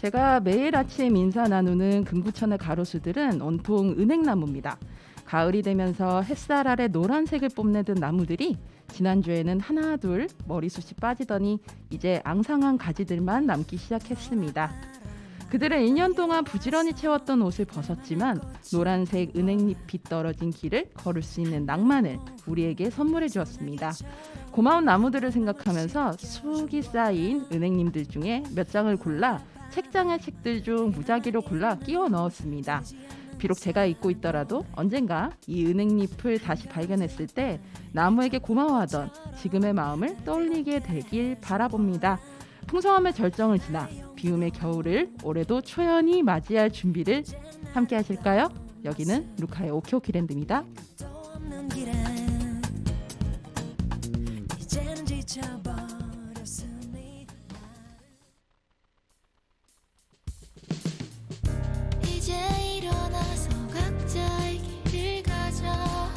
제가 매일 아침 인사 나누는 금구천의 가로수들은 온통 은행나무입니다. 가을이 되면서 햇살 아래 노란색을 뽐내던 나무들이 지난주에는 하나 둘 머리숱이 빠지더니 이제 앙상한 가지들만 남기 시작했습니다. 그들은 1년 동안 부지런히 채웠던 옷을 벗었지만 노란색 은행잎이 떨어진 길을 걸을 수 있는 낭만을 우리에게 선물해 주었습니다. 고마운 나무들을 생각하면서 수북이 쌓인 은행잎들 중에 몇 장을 골라 책장의 책들 중 무작위로 골라 끼워 넣었습니다. 비록 제가 잊고 있더라도 언젠가 이 은행잎을 다시 발견했을 때 나무에게 고마워하던 지금의 마음을 떠올리게 되길 바라봅니다. 풍성함의 절정을 지나 비움의 겨울을 올해도 초연히 맞이할 준비를 함께 하실까요? 여기는 루카의 오키오키랜드입니다. 이제 일어나서 각자의 길을 가자.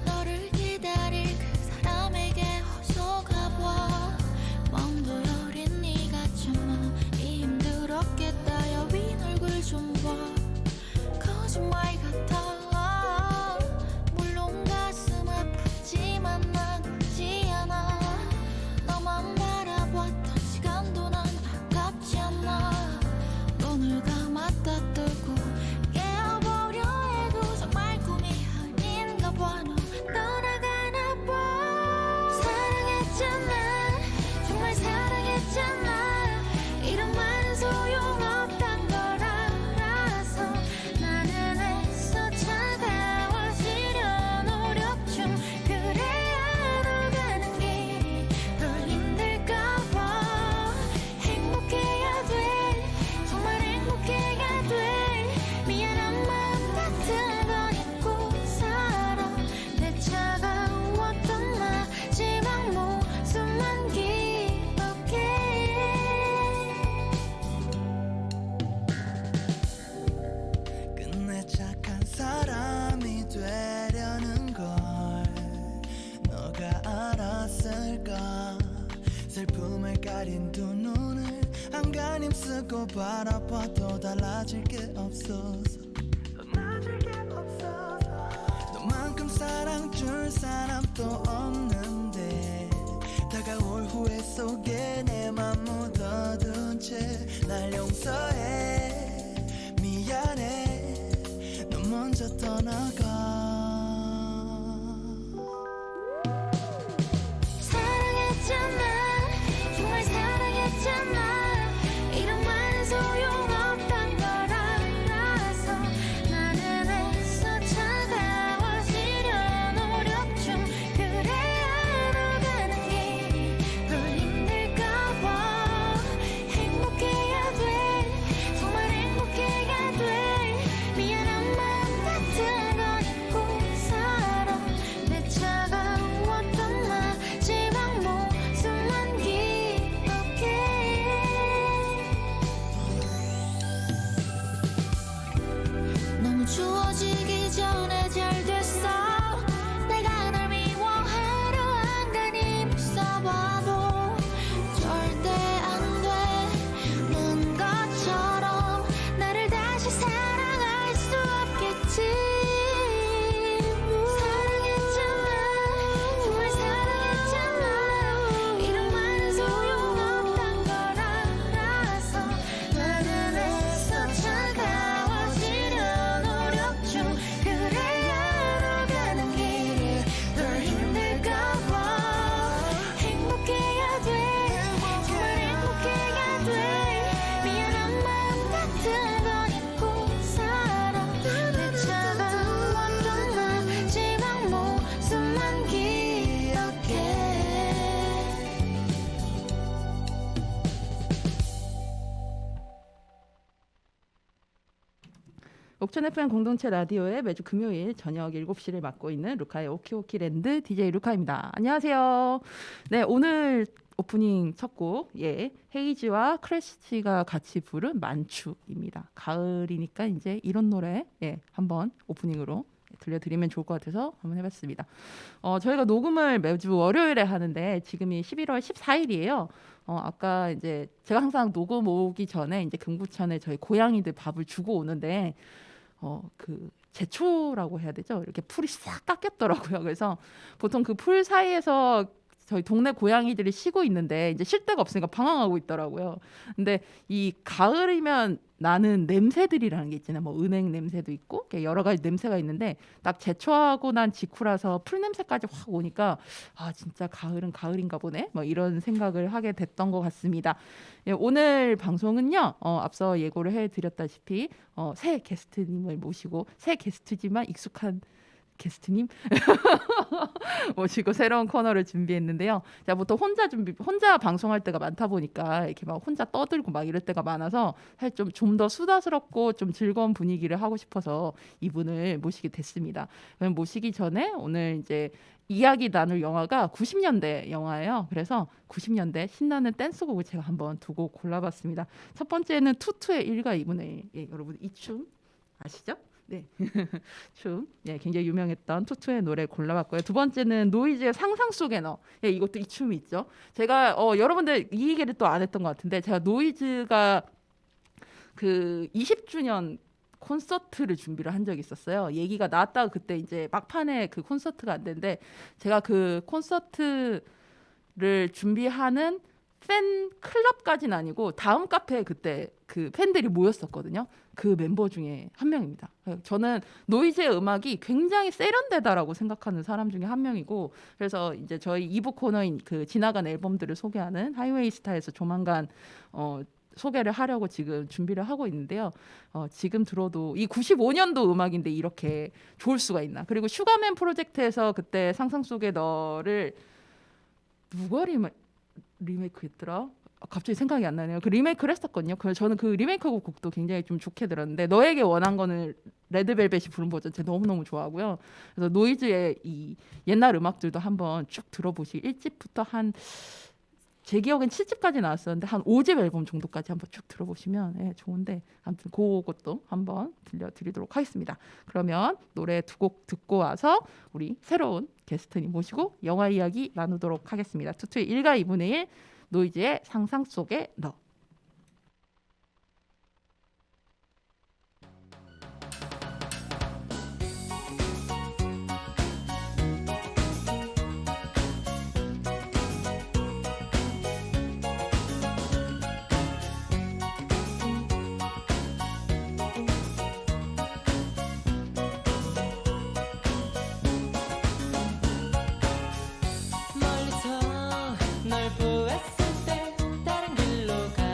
너를 기다릴 그 사람에게 어서 가봐. 멍도 여린 네가 좀 많이 힘들었겠다. 여윈 얼굴 좀 봐. 거짓말 같아. 물론 가슴 아프지만 난 울지 않아. 너만 바라봤던 시간도 난 아깝지 않아. 눈을 감았다 뜨고 깨어보려 해도 정말 꿈이 아닌가 봐. 너 떠나가나 봐. 사랑했잖아. 정말 사랑했잖아. 이런 말은 소용없단 걸 알아서 나는 애써 차가워지려 노력 중. 그래야 너 가는 길이 덜 힘들까 봐. 행복해야 돼. 정말 행복해야 돼. 미안한 마음 같은 건 잊고 살아. 내 차가웠던 마지막 모습만 기억해. 끝내 착한 사람이 되려는 걸 너가 알았을까. 슬픔을 가린 두 눈을 안간힘 쓰고 바라봐도 달라질 게 없어서 너만큼 사랑 줄 사람도 없는데 다가올 후회 속에 내 맘 묻어둔 채 날 용서해. 미안해. 너 먼저 떠나가. 사랑했잖아. 정말 사랑했잖아. 이런 말은 소용없단 걸 알아서 나는 애써 차가워지려 노력 중. 그래야 너 가는 길이 덜 힘들까 봐. 행복해야 돼. 정말 행복해야 돼. 미안한 마음 같은 건 잊고 살아. 내 차가웠던 마지막 모습만 기억해. 너무 추워지기 전에 잘 됐어. 내가 널 미워하려 안간힘 써봐도 절대 안 되는 것처럼 나를 다시 사랑할 수 없겠지. 사랑했잖아. 정말 사랑했잖아. 이런 말은 소용없단 걸 알아서 나는 애써 차가워지려 노력 중. 그래야 너 가는 길이 덜 힘들까 봐. 행복해야 돼. 정말 행복해야 돼. 미안한 마음 같은 건 잊고 살아. 내 차가웠던 마지막 모습만 기억해. 옥천 FM 공동체 라디오의 매주 금요일 저녁 7시를 맡고 있는 루카의 오키오키랜드 DJ 루카입니다. 안녕하세요. 네, 오늘 오프닝 첫 곡, 헤이즈와 크래시가 같이 부른 만추입니다. 가을이니까 이제 이런 노래, 한번 오프닝으로 들려드리면 좋을 것 같아서 한번 해봤습니다. 저희가 녹음을 매주 월요일에 하는데 지금이 11월 14일이에요. 아까 이제 제가 항상 녹음 오기 전에 이제 금구천에 저희 고양이들 밥을 주고 오는데 그 제초라고 해야 되죠? 이렇게 풀이 싹 깎였더라고요. 그래서 보통 그 풀 사이에서 저희 동네 고양이들이 쉬고 있는데 이제 쉴 데가 없으니까 방황하고 있더라고요. 근데 이 가을이면 나는 냄새들이라는 게 있잖아요. 뭐 은행 냄새도 있고 여러 가지 냄새가 있는데 딱 제초하고 난 직후라서 풀 냄새까지 확 오니까 아 진짜 가을은 가을인가 보네. 뭐 이런 생각을 하게 됐던 것 같습니다. 예, 오늘 방송은요. 앞서 예고를 해드렸다시피 새 게스트님을 모시고 새 게스트지만 익숙한 게스트님 모시고 새로운 코너를 준비했는데요. 제가 보통 혼자 방송할 때가 많다 보니까 이렇게 막 혼자 떠들고 막 이럴 때가 많아서 사실 좀 더 수다스럽고 좀 즐거운 분위기를 하고 싶어서 이분을 모시게 됐습니다. 그럼 모시기 전에 오늘 이제 이야기 나눌 영화가 90년대 영화예요. 그래서 90년대 신나는 댄스곡을 제가 한번 두 곡 골라봤습니다. 첫 번째는 투투의 1과 2분의 1. 예, 여러분 이 춤 아시죠? 네, 춤, 예, 굉장히 유명했던 투투의 노래 골라봤고요. 두 번째는 노이즈의 상상 속의 너, 예, 이것도 이 춤이 있죠. 제가 여러분들 이 얘기를 또 안 했던 것 같은데 제가 노이즈가 그 20주년 콘서트를 준비를 한 적이 있었어요. 얘기가 나왔다가 그때 이제 막판에 그 콘서트가 안 됐는데 제가 그 콘서트를 준비하는 팬 클럽까지는 아니고 다음 카페에 그때 그 팬들이 모였었거든요. 그 멤버 중에 한 명입니다. 저는 노이즈의 음악이 굉장히 세련되다라고 생각하는 사람 중에 한 명이고 그래서 이제 저희 2부 코너인 그 지나간 앨범들을 소개하는 하이웨이 스타에서 조만간 소개를 하려고 지금 준비를 하고 있는데요. 지금 들어도 이 95년도 음악인데 이렇게 좋을 수가 있나. 그리고 슈가맨 프로젝트에서 그때 상상 속의 너를 누가 리메이크 했더라? 갑자기 생각이 안 나네요. 그 리메이크를 했었거든요. 그래서 저는 그 리메이크 곡도 굉장히 좀 좋게 들었는데 너에게 원한 거는 레드벨벳이 부른 버전 제가 너무너무 좋아하고요. 그래서 노이즈의 이 옛날 음악들도 한번 쭉 들어보시기 1집부터 한 제 기억엔 7집까지 나왔었는데 한 5집 앨범 정도까지 한번 쭉 들어보시면 예, 좋은데 아무튼 그것도 한번 들려드리도록 하겠습니다. 그러면 노래 두 곡 듣고 와서 우리 새로운 게스트님 모시고 영화 이야기 나누도록 하겠습니다. 투투의 1과 2분의 1 노이즈의 상상 속의 너. 멀리서 널 보았을 때 다른 길로 가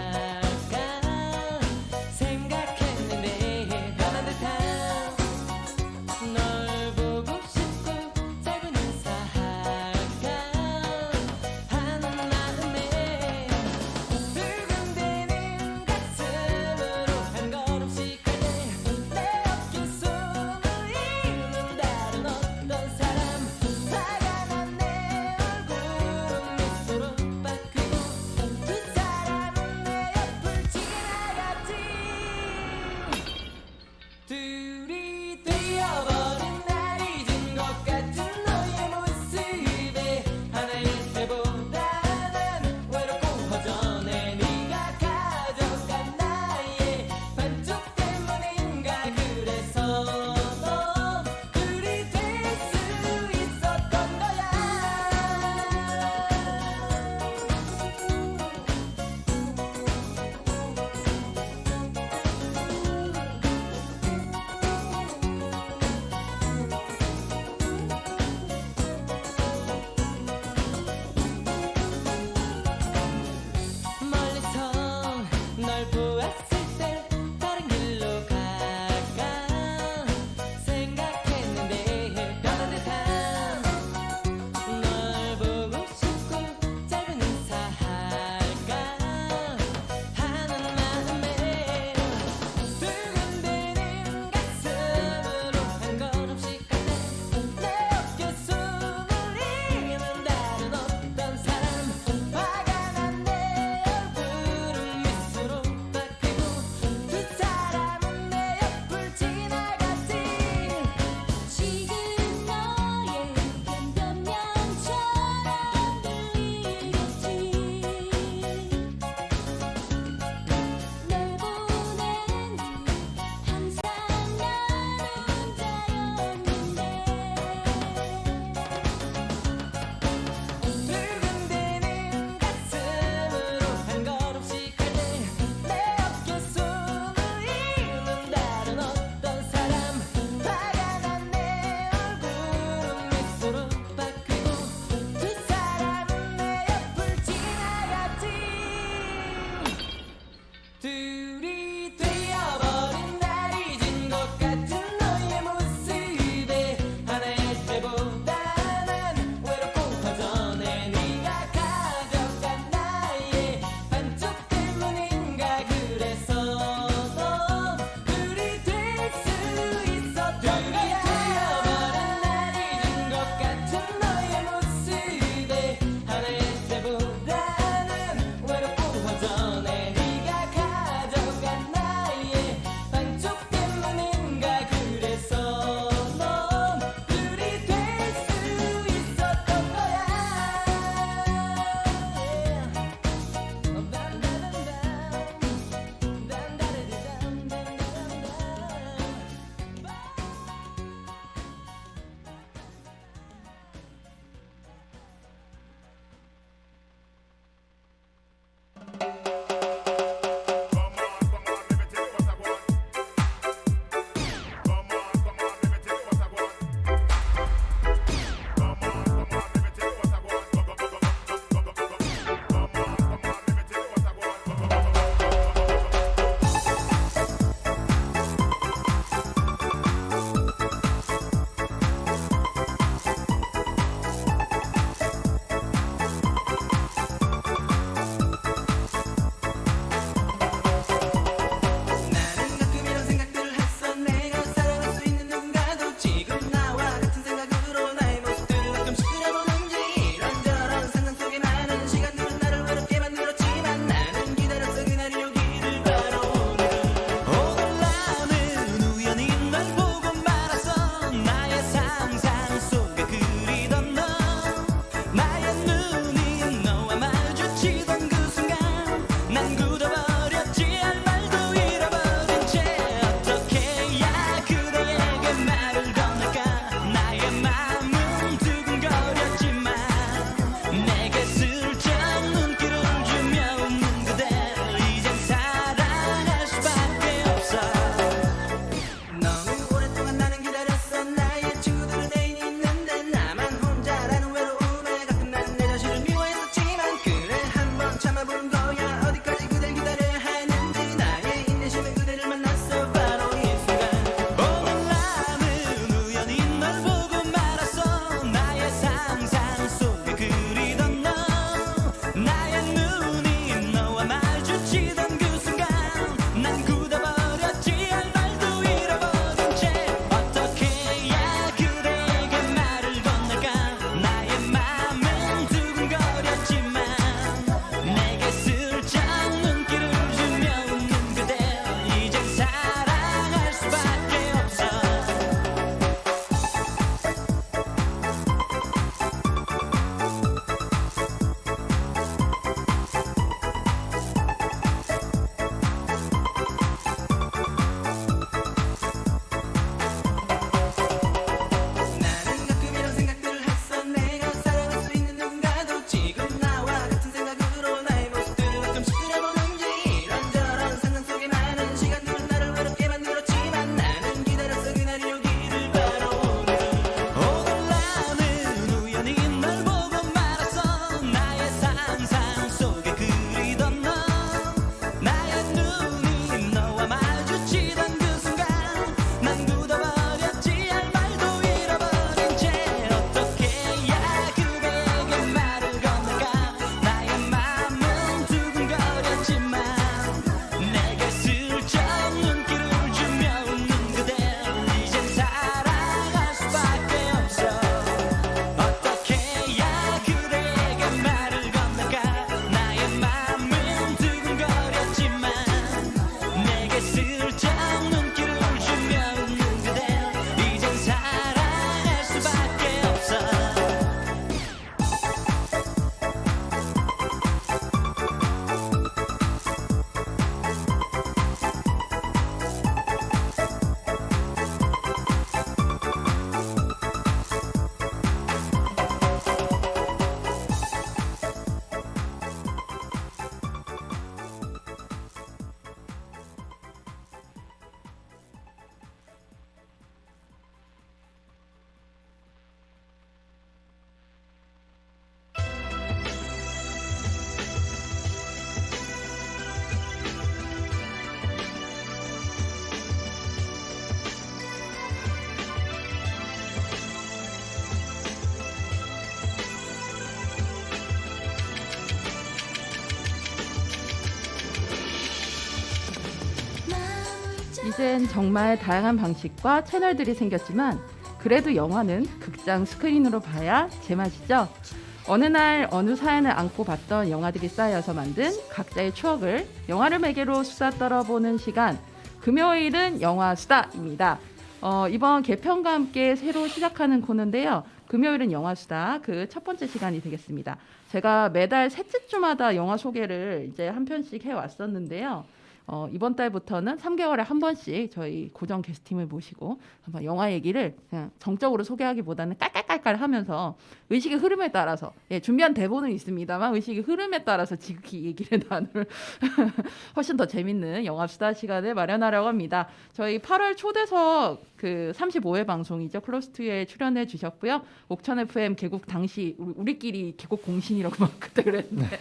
이젠 정말 다양한 방식과 채널들이 생겼지만 그래도 영화는 극장 스크린으로 봐야 제맛이죠. 어느 날 어느 사연을 안고 봤던 영화들이 쌓여서 만든 각자의 추억을 영화를 매개로 수다 떨어보는 시간, 금요일은 영화 수다입니다. 이번 개편과 함께 새로 시작하는 코너인데요. 금요일은 영화 수다 그 첫 번째 시간이 되겠습니다. 제가 매달 셋째 주마다 영화 소개를 이제 한 편씩 해왔었는데요. 이번 달부터는 3개월에 한 번씩 저희 고정 게스트팀을 모시고 한번 영화 얘기를 그냥 정적으로 소개하기보다는 깔깔깔깔 하면서 의식의 흐름에 따라서 준비한 대본은 있습니다만 의식의 흐름에 따라서 지극히 얘기를 나눌 훨씬 더 재밌는 영화 수다 시간을 마련하려고 합니다. 저희 8월 초대석 그 35회 방송이죠. 클로스2에 출연해 주셨고요. 옥천 FM 개국 당시 우리끼리 개국 공신이라고 막 그때 그랬는데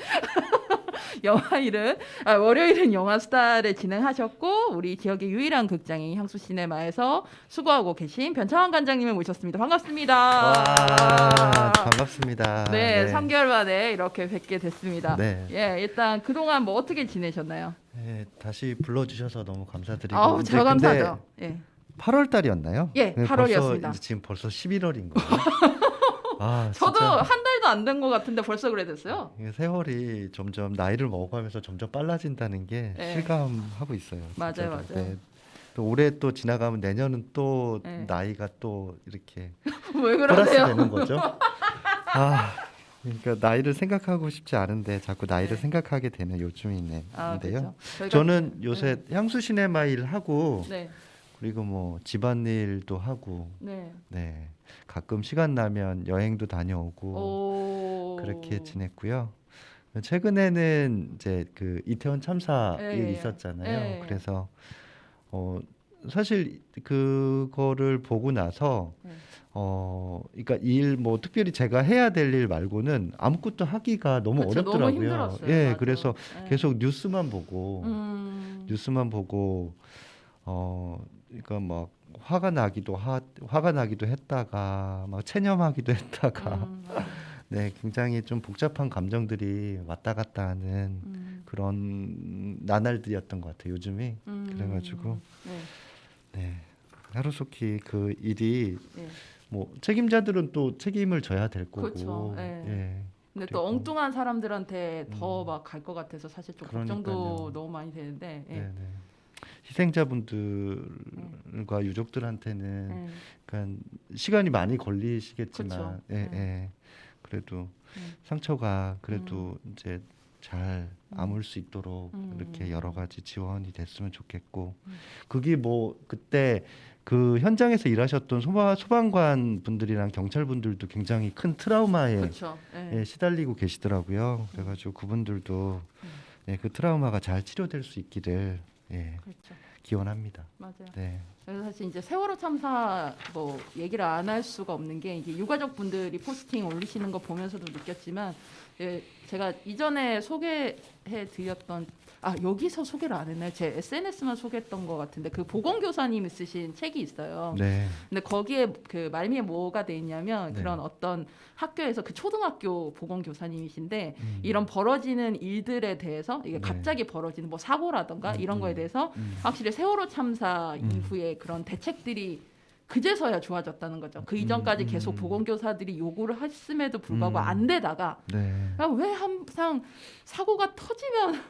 월요일은 영화 수다를 진행하셨고 우리 지역의 유일한 극장인 향수 시네마에서 수고하고 계신 변창환 관장님을 모셨습니다. 반갑습니다. 와, 반갑습니다. 네, 3개월 만에 이렇게 뵙게 됐습니다. 네. 예, 일단 그동안 뭐 어떻게 지내셨나요? 네, 다시 불러주셔서 너무 감사드리고. 아우, 제가 감사하죠. 예. 8월 달이었나요? 예, 8월이었습니다. 지금 벌써 11월인 거예요. 아, 저도 진짜 한 달도 안 된 것 같은데 벌써 그래 됐어요. 이게 세월이 점점 나이를 먹어가면서 점점 빨라진다는 게 네. 실감하고 있어요. 맞아요, 진짜로. 맞아요. 네. 또 올해 또 지나가면 내년은 또 네. 나이가 또 이렇게 왜 플러스 그러세요? 되는 거죠. 그러니까 나이를 생각하고 싶지 않은데 자꾸 나이를 네. 생각하게 되는 요즘인데요. 그렇죠. 저희가- 저는 요새 향수 시네마 일 하고 네, 그리고 뭐 집안일도 하고 네. 네 가끔 시간 나면 여행도 다녀오고 오. 그렇게 지냈고요. 최근에는 이제 그 이태원 참사 예, 일 예. 있었잖아요. 예. 그래서 사실 그거를 보고 나서 네. 그러니까 일 뭐 특별히 제가 해야 될 일 말고는 아무것도 하기가 너무 그쵸, 너무 어렵더라고요. 힘들었어요. 예, 맞아. 그래서 예. 계속 뉴스만 보고 음. 그러니까 막 화가 나기도 했다가 막 체념하기도 했다가 음. 네, 굉장히 좀 복잡한 감정들이 왔다 갔다 하는 음. 그런 나날들이었던 것 같아요. 요즘이 그래가지고 네. 네, 하루속히 그 일이 네. 뭐 책임자들은 또 책임을 져야 될 거고 그렇죠. 예. 예, 근데 그리고- 또 엉뚱한 사람들한테 더 막 갈 것 같아서 사실 좀 걱정도 그러니까요. 너무 많이 되는데. 예. 네, 네. 희생자분들과 유족들한테는 예. 그러니까 시간이 많이 걸리시겠지만 그쵸. 예, 네. 예. 그래도 음. 상처가 그래도 이제 잘 아물 수 있도록 음. 이렇게 여러 가지 지원이 됐으면 좋겠고 음. 그게 뭐 그때 그 현장에서 일하셨던 소방관 분들이랑 경찰 분들도 굉장히 큰 트라우마에 그렇죠. 예. 예, 시달리고 계시더라고요. 그래가지고 그분들도 예, 그 트라우마가 잘 치료될 수 있기를 예, 그렇죠. 기원합니다. 맞아요. 네. 그래서 사실 이제 세월호 참사 뭐 얘기를 안 할 수가 없는 게 이게 유가족 분들이 포스팅 올리시는 거 보면서도 느꼈지만 제가 이전에 소개해 드렸던 여기서 소개를 안 했나요? 제 SNS만 소개했던 것 같은데 그 보건교사님이 쓰신 책이 있어요. 네. 근데 거기에 그 말미에 뭐가 돼 있냐면 네. 그런 어떤 학교에서 그 초등학교 보건교사님이신데 음. 이런 벌어지는 일들에 대해서 이게 네. 갑자기 벌어지는 뭐 사고라던가 이런 거에 대해서 확실히 세월호 참사 이후에 그런 대책들이 그제서야 좋아졌다는 거죠. 그 이전까지 계속 보건교사들이 요구를 했음에도 불구하고 안 되다가 네. 왜 항상 사고가 터지면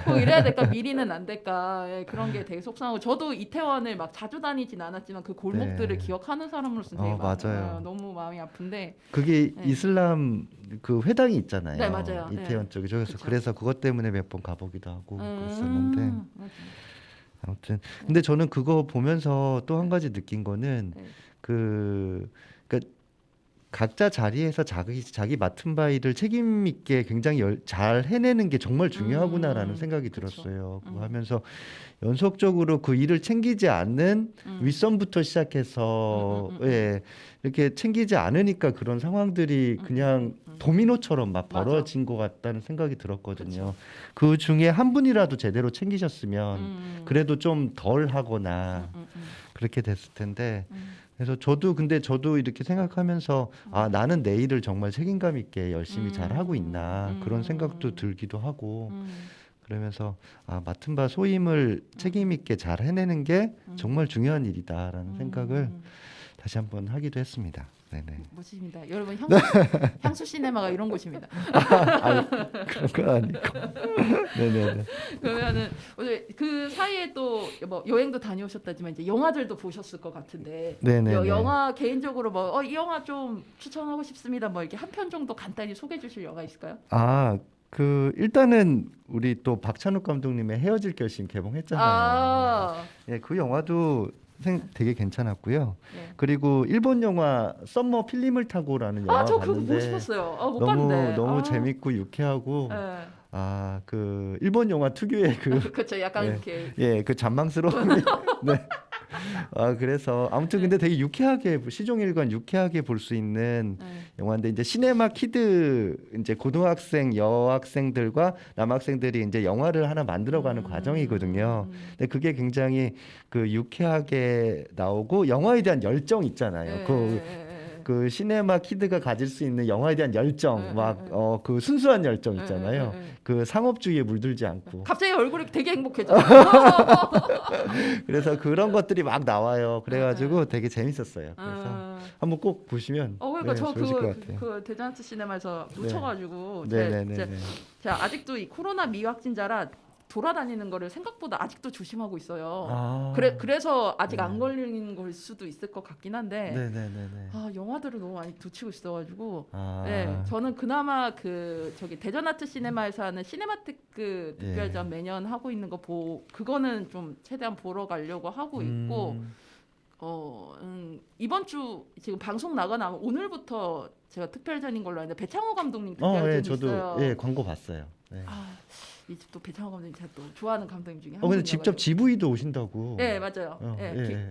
꼭 이래야 될까 미리는 안 될까 그런 게 되게 속상하고 저도 이태원을 막 자주 다니진 않았지만 그 골목들을 네. 기억하는 사람으로서 되게 맞아요. 너무 마음이 아픈데 그게 네. 이슬람 그 회당이 있잖아요. 네, 맞아요. 이태원 네. 쪽에 그쵸. 그래서 그것 때문에 몇 번 가보기도 하고 그랬었는데 맞아요. 아무튼 근데 저는 그거 보면서 또 한 가지 느낀 거는 네. 그러니까 각자 자리에서 자기 맡은 바 일을 책임 있게 굉장히 잘 해내는 게 정말 중요하구나라는 생각이 그쵸. 들었어요. 그거 하면서 연속적으로 그 일을 챙기지 않는 윗선부터 시작해서 예, 이렇게 챙기지 않으니까 그런 상황들이 그냥 도미노처럼 막 맞아. 벌어진 것 같다는 생각이 들었거든요. 그 중에 한 분이라도 제대로 챙기셨으면 그래도 좀 덜 하거나 그렇게 됐을 텐데 그래서 저도 이렇게 생각하면서 나는 내 일을 정말 책임감 있게 열심히 잘 하고 있나 그런 생각도 들기도 하고 그러면서 맡은 바 소임을 책임 있게 잘 해내는 게 정말 중요한 일이다라는 생각을 음. 다시 한번 하기도 했습니다. 네네. 멋집니다. 여러분 향수 시네마가 이런 곳입니다. 아니, 그런 건 아니고. 네네네. 그러면은 그 사이에 또 뭐 여행도 다녀오셨다지만 이제 영화들도 보셨을 것 같은데 네네네. 영화 개인적으로 뭐 이 영화 좀 추천하고 싶습니다. 뭐 이렇게 한 편 정도 간단히 소개해 주실 영화 있을까요? 일단은 우리 또 박찬욱 감독님의 헤어질 결심 개봉했잖아요. 아, 예, 그 영화도 되게 괜찮았고요. 네. 그리고 일본 영화 썸머 필름을 타고라는 영화 저 그거 보고 봤는데 싶었어요. 못 너무 봤는데. 너무 재밌고 유쾌하고 네. 그 일본 영화 특유의 그렇죠. 약간 네. 이렇게 그 잔망스러움이 네. 그래서 아무튼 근데 되게 유쾌하게 시종일관 유쾌하게 볼 수 있는 네. 영화인데 이제 시네마 키드 이제 고등학생 여학생들과 남학생들이 이제 영화를 하나 만들어가는 과정이거든요. 근데 그게 굉장히 그 유쾌하게 나오고 영화에 대한 열정 있잖아요. 그 시네마 키드가 가질 수 있는 영화에 대한 열정, 막 그 순수한 열정 있잖아요. 그 상업주의에 물들지 않고. 갑자기 얼굴이 되게 행복해져. 그래서 그런 것들이 막 나와요. 그래가지고 되게 재밌었어요. 그래서 한번 꼭 보시면 그러니까 저 좋으실 것 같아요. 그 대전아트 시네마에서 놓쳐가지고 네네네. 제가 아직도 이 코로나 미확진자라 돌아다니는 거를 생각보다 아직도 조심하고 있어요. 그래서 아직 안 걸리는 걸 수도 있을 것 같긴 한데 네네네네. 영화들을 너무 많이 놓치고 있어가지고 네. 저는 그나마 저기 대전아트 시네마에서 하는 시네마테크 특별전 매년 하고 있는 거 그거는 좀 최대한 보러 가려고 하고 있고 이번 주 지금 방송 나가나 오늘부터 제가 특별전인 걸로 아는데 배창호 감독님 특별전이 저도 있어요. 광고 봤어요. 네. 이 집도 배창호 감독님 제가 또 좋아하는 감독님 중에 한 근데 분이어가지고. 직접 GV도 오신다고. 네 맞아요.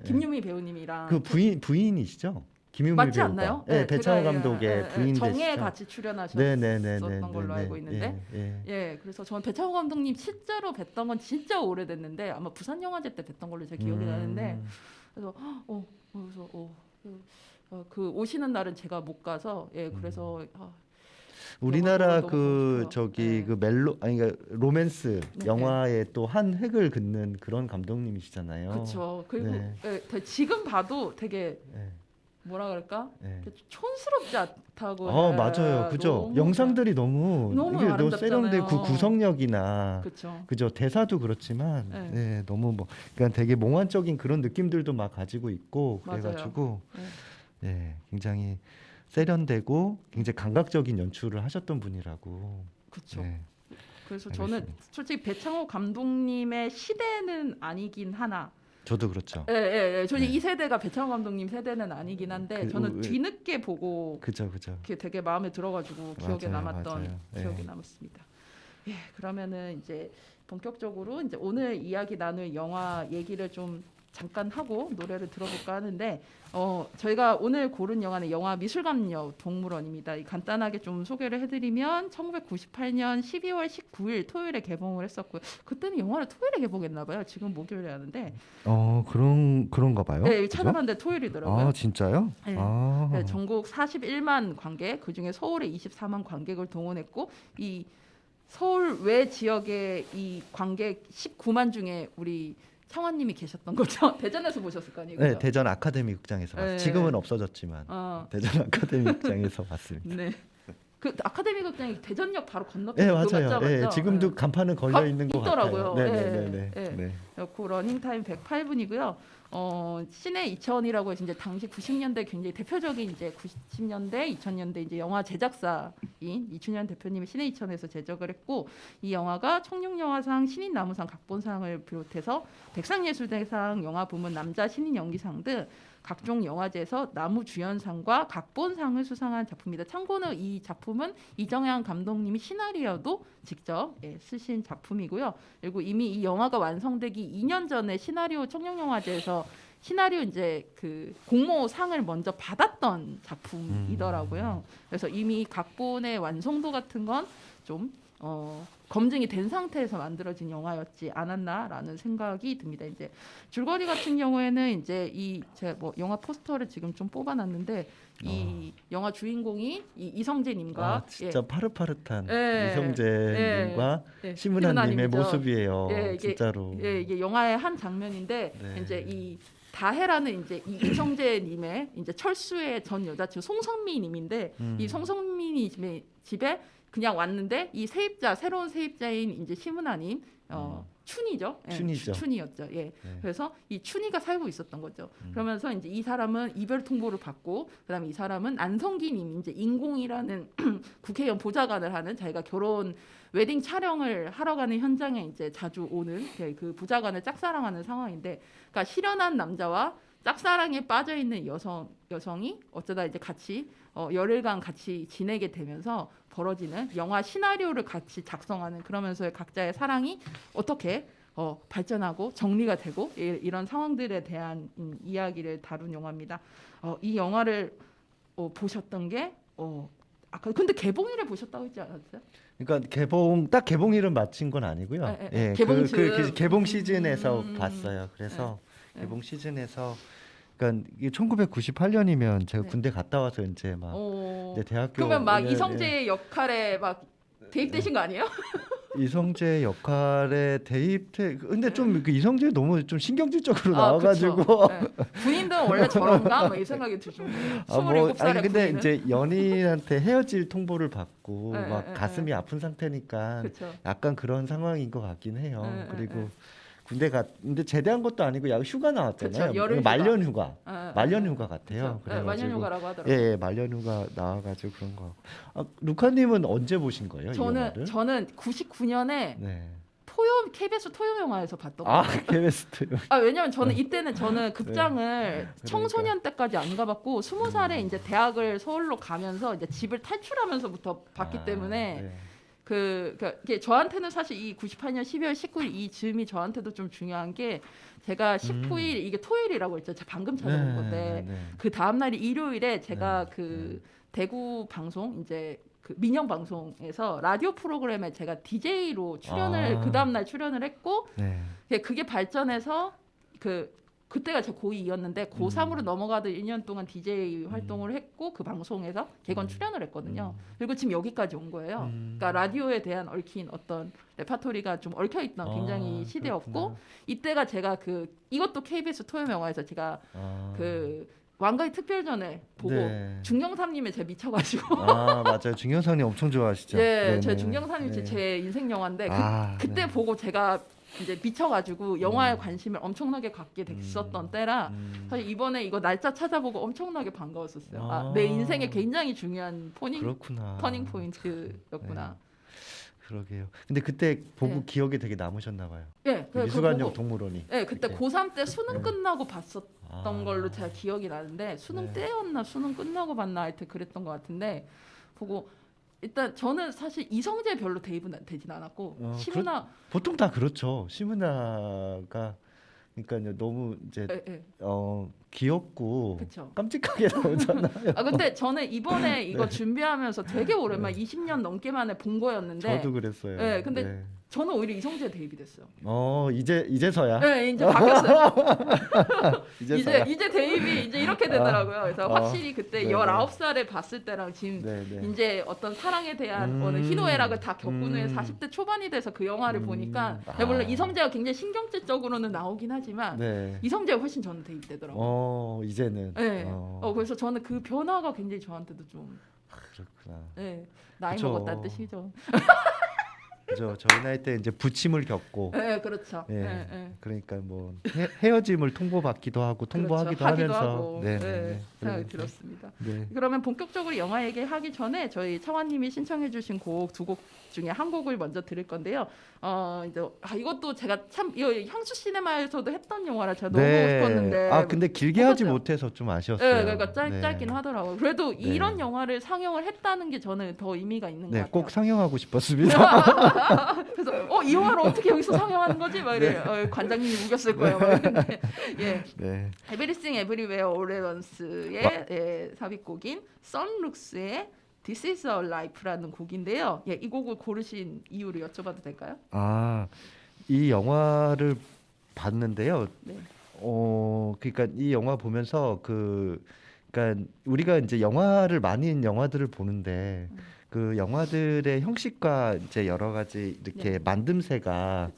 김유미 배우님이랑 그 부인이시죠? 김유미 맞지 배우가. 않나요? 네, 배창호 감독의 부인 정에 되시죠? 같이 출연하셨던 걸로 네네네네. 알고 있는데 예. 그래서 저는 배창호 감독님 실제로 뵀던 건 진짜 오래됐는데 아마 부산 영화제 때 뵀던 걸로 제 기억이 나는데 그래서 그 오시는 날은 제가 못 가서 그래서 우리나라 너무 그 보고 싶어요. 저기 그 그러니까 로맨스 네. 영화에 또 한 획을 긋는 그런 감독님이시잖아요. 그렇죠. 그리고 네. 지금 봐도 되게 네. 뭐라 그럴까? 네. 촌스럽지 않다고. 맞아요. 그죠? 영상들이 너무 너무 이게 너무 아름답잖아요. 세련돼 그 구성력이나 그렇죠. 그죠? 대사도 그렇지만 너무 그러니까 되게 몽환적인 그런 느낌들도 막 가지고 있고 그래가지고 굉장히 세련되고 굉장히 감각적인 연출을 하셨던 분이라고. 그렇죠. 네. 그래서 알겠습니다. 저는 솔직히 배창호 감독님의 시대는 아니긴 하나. 저도 그렇죠. 저는 이 세대가 배창호 감독님 세대는 아니긴 한데 저는 뒤늦게 보고 그죠. 그게 되게 마음에 들어가지고 기억에 남았던 맞아요. 기억이 남았습니다. 그러면은 이제 본격적으로 이제 오늘 이야기 나눌 영화 얘기를 좀 잠깐 하고 노래를 들어볼까 하는데 저희가 오늘 고른 영화는 영화 미술관역 동물원입니다. 간단하게 좀 소개를 해드리면 1998년 12월 19일 토요일에 개봉을 했었고요. 그때는 영화를 토요일에 개봉했나 봐요. 지금 목요일에 하는데. 그런가 봐요. 네, 찾아봤는데 토요일이더라고요. 진짜요? 네, 전국 41만 관객, 그중에 서울에 24만 관객을 동원했고 이 서울 외 지역의 이 관객 19만 중에 우리 창원님이 계셨던 거죠. 대전에서 보셨을 거 아니에요? 네, 대전 아카데미 극장에서 봤어요. 지금은 없어졌지만 대전 아카데미 극장에서 봤습니다. 네. 그 아카데미 극장이 대전역 바로 건너편. 네, 맞아요. 지금도 간판은 걸려 있는 것 있더라고요. 같아요. 네. 그 러닝 타임 108분이고요. 시내 2000이라고 해서 이제 당시 90년대 굉장히 대표적인 이제 90년대, 2000년대 이제 영화 제작사인 이춘현 대표님이 시내 2000에서 제작을 했고 이 영화가 청룡영화상, 신인나무상 각본상을 비롯해서 백상예술대상 영화 부문 남자 신인 연기상 등 각종 영화제에서 나무주연상과 각본상을 수상한 작품입니다. 참고로 이 작품은 이정현 감독님이 시나리오도 직접 쓰신 작품이고요. 그리고 이미 이 영화가 완성되기 2년 전에 시나리오 청룡영화제에서 시나리오 이제 그 공모상을 먼저 받았던 작품이더라고요. 그래서 이미 각본의 완성도 같은 건 좀 검증이 된 상태에서 만들어진 영화였지 않았나라는 생각이 듭니다. 이제 줄거리 같은 경우에는 이제 제가 뭐 영화 포스터를 지금 좀 뽑아놨는데 이 영화 주인공이 이성재님과 진짜 파릇파릇한 예. 이성재님과 예. 심은하님의 심은하님이죠. 모습이에요. 이게, 진짜로. 이게 영화의 한 장면인데 네. 이제 이 다혜라는 이제 이성재님의 이제 철수의 전 여자친구 송성미님인데 이 송성민이 집에 그냥 왔는데 이 새로운 세입자인 이제 심은하님 춘이죠. 예, 춘이죠. 춘이었죠. 예. 네. 그래서 이 춘이가 살고 있었던 거죠. 그러면서 이제 이 사람은 이별 통보를 받고 그다음에 이 사람은 안성기님 이제 인공이라는 국회의원 보좌관을 하는 자기가 결혼 웨딩 촬영을 하러 가는 현장에 이제 자주 오는 그 보좌관을 짝사랑하는 상황인데, 그러니까 실연한 남자와 짝사랑에 빠져 있는 여성이 어쩌다 이제 같이 열흘간 같이 지내게 되면서 벌어지는 영화 시나리오를 같이 작성하는, 그러면서 각자의 사랑이 어떻게 발전하고 정리가 되고 이런 상황들에 대한 이야기를 다룬 영화입니다. 이 영화를 보셨던 게 아까 근데 개봉일에 보셨다고 했지 않았어요? 그러니까 개봉일은 마친 건 아니고요. 예. 개봉 개봉 시즌에서 봤어요. 그래서 예. 개봉 시즌에서 그러니까 이게 1998년이면 제가 네. 군대 갔다 와서 이제 막 이제 대학교 그러면 막 예, 이성재의 역할에 막 대입되신 거 아니에요? 이성재 역할에 대입돼. 근데 좀 그 이성재 너무 좀 신경질적으로 나와가지고. 그쵸. 네. 군인들은 원래 저런가? 뭐 이 생각이 드시고. 27살에 아니 근데 군인은? 이제 연인한테 헤어질 통보를 받고 네, 막 네, 가슴이 아픈 상태니까 그쵸. 약간 그런 상황인 것 같긴 해요. 네, 그리고 네. 군대 근데 제대한 것도 아니고 약 휴가 나왔잖아요. 그쵸, 여름 휴가. 말년 휴가. 네, 말년 네. 휴가 같아요. 그쵸. 네, 말년 그래가지고 휴가라고 하더라고요. 예, 말년 휴가 나와가지고 그런 거. 루카님은 언제 보신 거예요? 이 영화를? 저는 99년에 네. KBS 토요 영화에서 봤던 아, 거예요. KBS. 왜냐면 저는 이때는 저는 극장을 그러니까. 청소년 때까지 안 가봤고 20살에 이제 대학을 서울로 가면서 이제 집을 탈출하면서부터 봤기 때문에 네. 이게 저한테는 사실 이 98년 12월 19일 이 즈음이 저한테도 좀 중요한 게, 제가 19일 이게 토요일이라고 했죠. 제가 방금 찾아본 건데 그 다음 날이 일요일에 제가 대구 방송 이제 그 민영 방송에서 라디오 프로그램에 제가 DJ로 출연을 그 다음 날 출연을 했고, 네. 그게 발전해서 그때가 제 고2였는데 고3으로 넘어가던 1년 동안 DJ 활동을 했고 그 방송에서 개건 출연을 했거든요. 그리고 지금 여기까지 온 거예요. 그러니까 라디오에 대한 얽힌 어떤 레파토리가 좀 얽혀있던 굉장히 시대였고, 그렇구나. 이때가 제가 이것도 KBS 토요 영화에서 제가 왕가의 특별전을 보고 네. 중경삼님에 제가 미쳐가지고 맞아요. 중경상님 엄청 좋아하시죠? 네, 제 네네. 중경삼님 네. 제 인생 영화인데 그때 네. 보고 제가 이제 미쳐가지고 영화에 관심을 엄청나게 갖게 됐었던 때라 사실 이번에 이거 날짜 찾아보고 엄청나게 반가웠었어요. 내 인생에 굉장히 중요한 그렇구나. 터닝 포인트였구나. 그러게요. 근데 그때 보고 네. 기억에 되게 남으셨나 봐요. 네, 미술관역 동물원이. 네, 그때 이렇게. 고3 때 수능 끝나고 봤었던 걸로 아. 제가 기억이 나는데 수능 네. 때였나 수능 끝나고 봤나 하여튼 그랬던 것 같은데 보고 일단 저는 사실 이성재 별로 대입은 되진 않았고 심은하 보통 다 그렇죠. 심은하가 그러니까 너무 이제 귀엽고 그쵸. 깜찍하게 나오잖아요. 근데 저는 이번에 이거 준비하면서 되게 오랜만 20년 넘게 만에 본 거였는데 저도 그랬어요. 네, 근데 저는 오히려 이성재에 대입이 됐어요. 이제서야. 네, 이제 바뀌었어요. 이제서야. 이제 대입이 이제 이렇게 되더라고요. 그래서 확실히 그때 네네. 19살에 봤을 때랑 지금 네네. 이제 어떤 사랑에 대한 어느 희노애락을 다 겪은 후에 40대 초반이 돼서 그 영화를 보니까 물론 이성재가 굉장히 신경질적으로는 나오긴 하지만 네. 이성재가 훨씬 저는 대입되더라고요. 이제는. 네. 그래서 저는 그 변화가 굉장히 저한테도 좀 그렇구나. 네, 나이 그쵸. 먹었다는 뜻이죠. 그죠. 저희 나이 때 이제 부침을 겪고. 네, 그렇죠. 예. 네, 네. 그러니까 뭐 헤어짐을 통보받기도 하고 통보하기도 그렇죠. 하기도 하면서 하고. 네, 네, 생각이 그러니까. 들었습니다. 네. 그러면 본격적으로 영화 얘기하기 전에 저희 차관님이 신청해주신 곡 두 곡 중에 한 곡을 먼저 들을 건데요. 이제 이것도 제가 참 이거 향수 시네마에서도 했던 영화라 제가 너무 보고 싶었는데. 근데 길게 하지 못했어요. 못해서 좀 아쉬웠어요. 네, 그러니까 짧긴 네. 하더라고요. 그래도 이런 영화를 상영을 했다는 게 저는 더 의미가 있는 것 네, 같아요. 꼭 상영하고 싶었습니다. 그래서 이 영화를 어떻게 여기서 상영하는 거지? 막 이래. 관장님이 우겼을 거예요. 막 이랬는데. 예. 네. 에브리싱 에브리웨어 올 at once의 삽입곡인 선룩스의 This is a Life라는 곡인데요. 예, 이 곡을 고르신 이유를 여쭤봐도 될까요? 이 영화를 봤는데요. 네. 그러니까 이 영화 보면서 그러니까 우리가 이제 영화를 많은 영화들을 보는데 그 영화들의 형식과 이제 여러 가지 이렇게 네. 만듦새가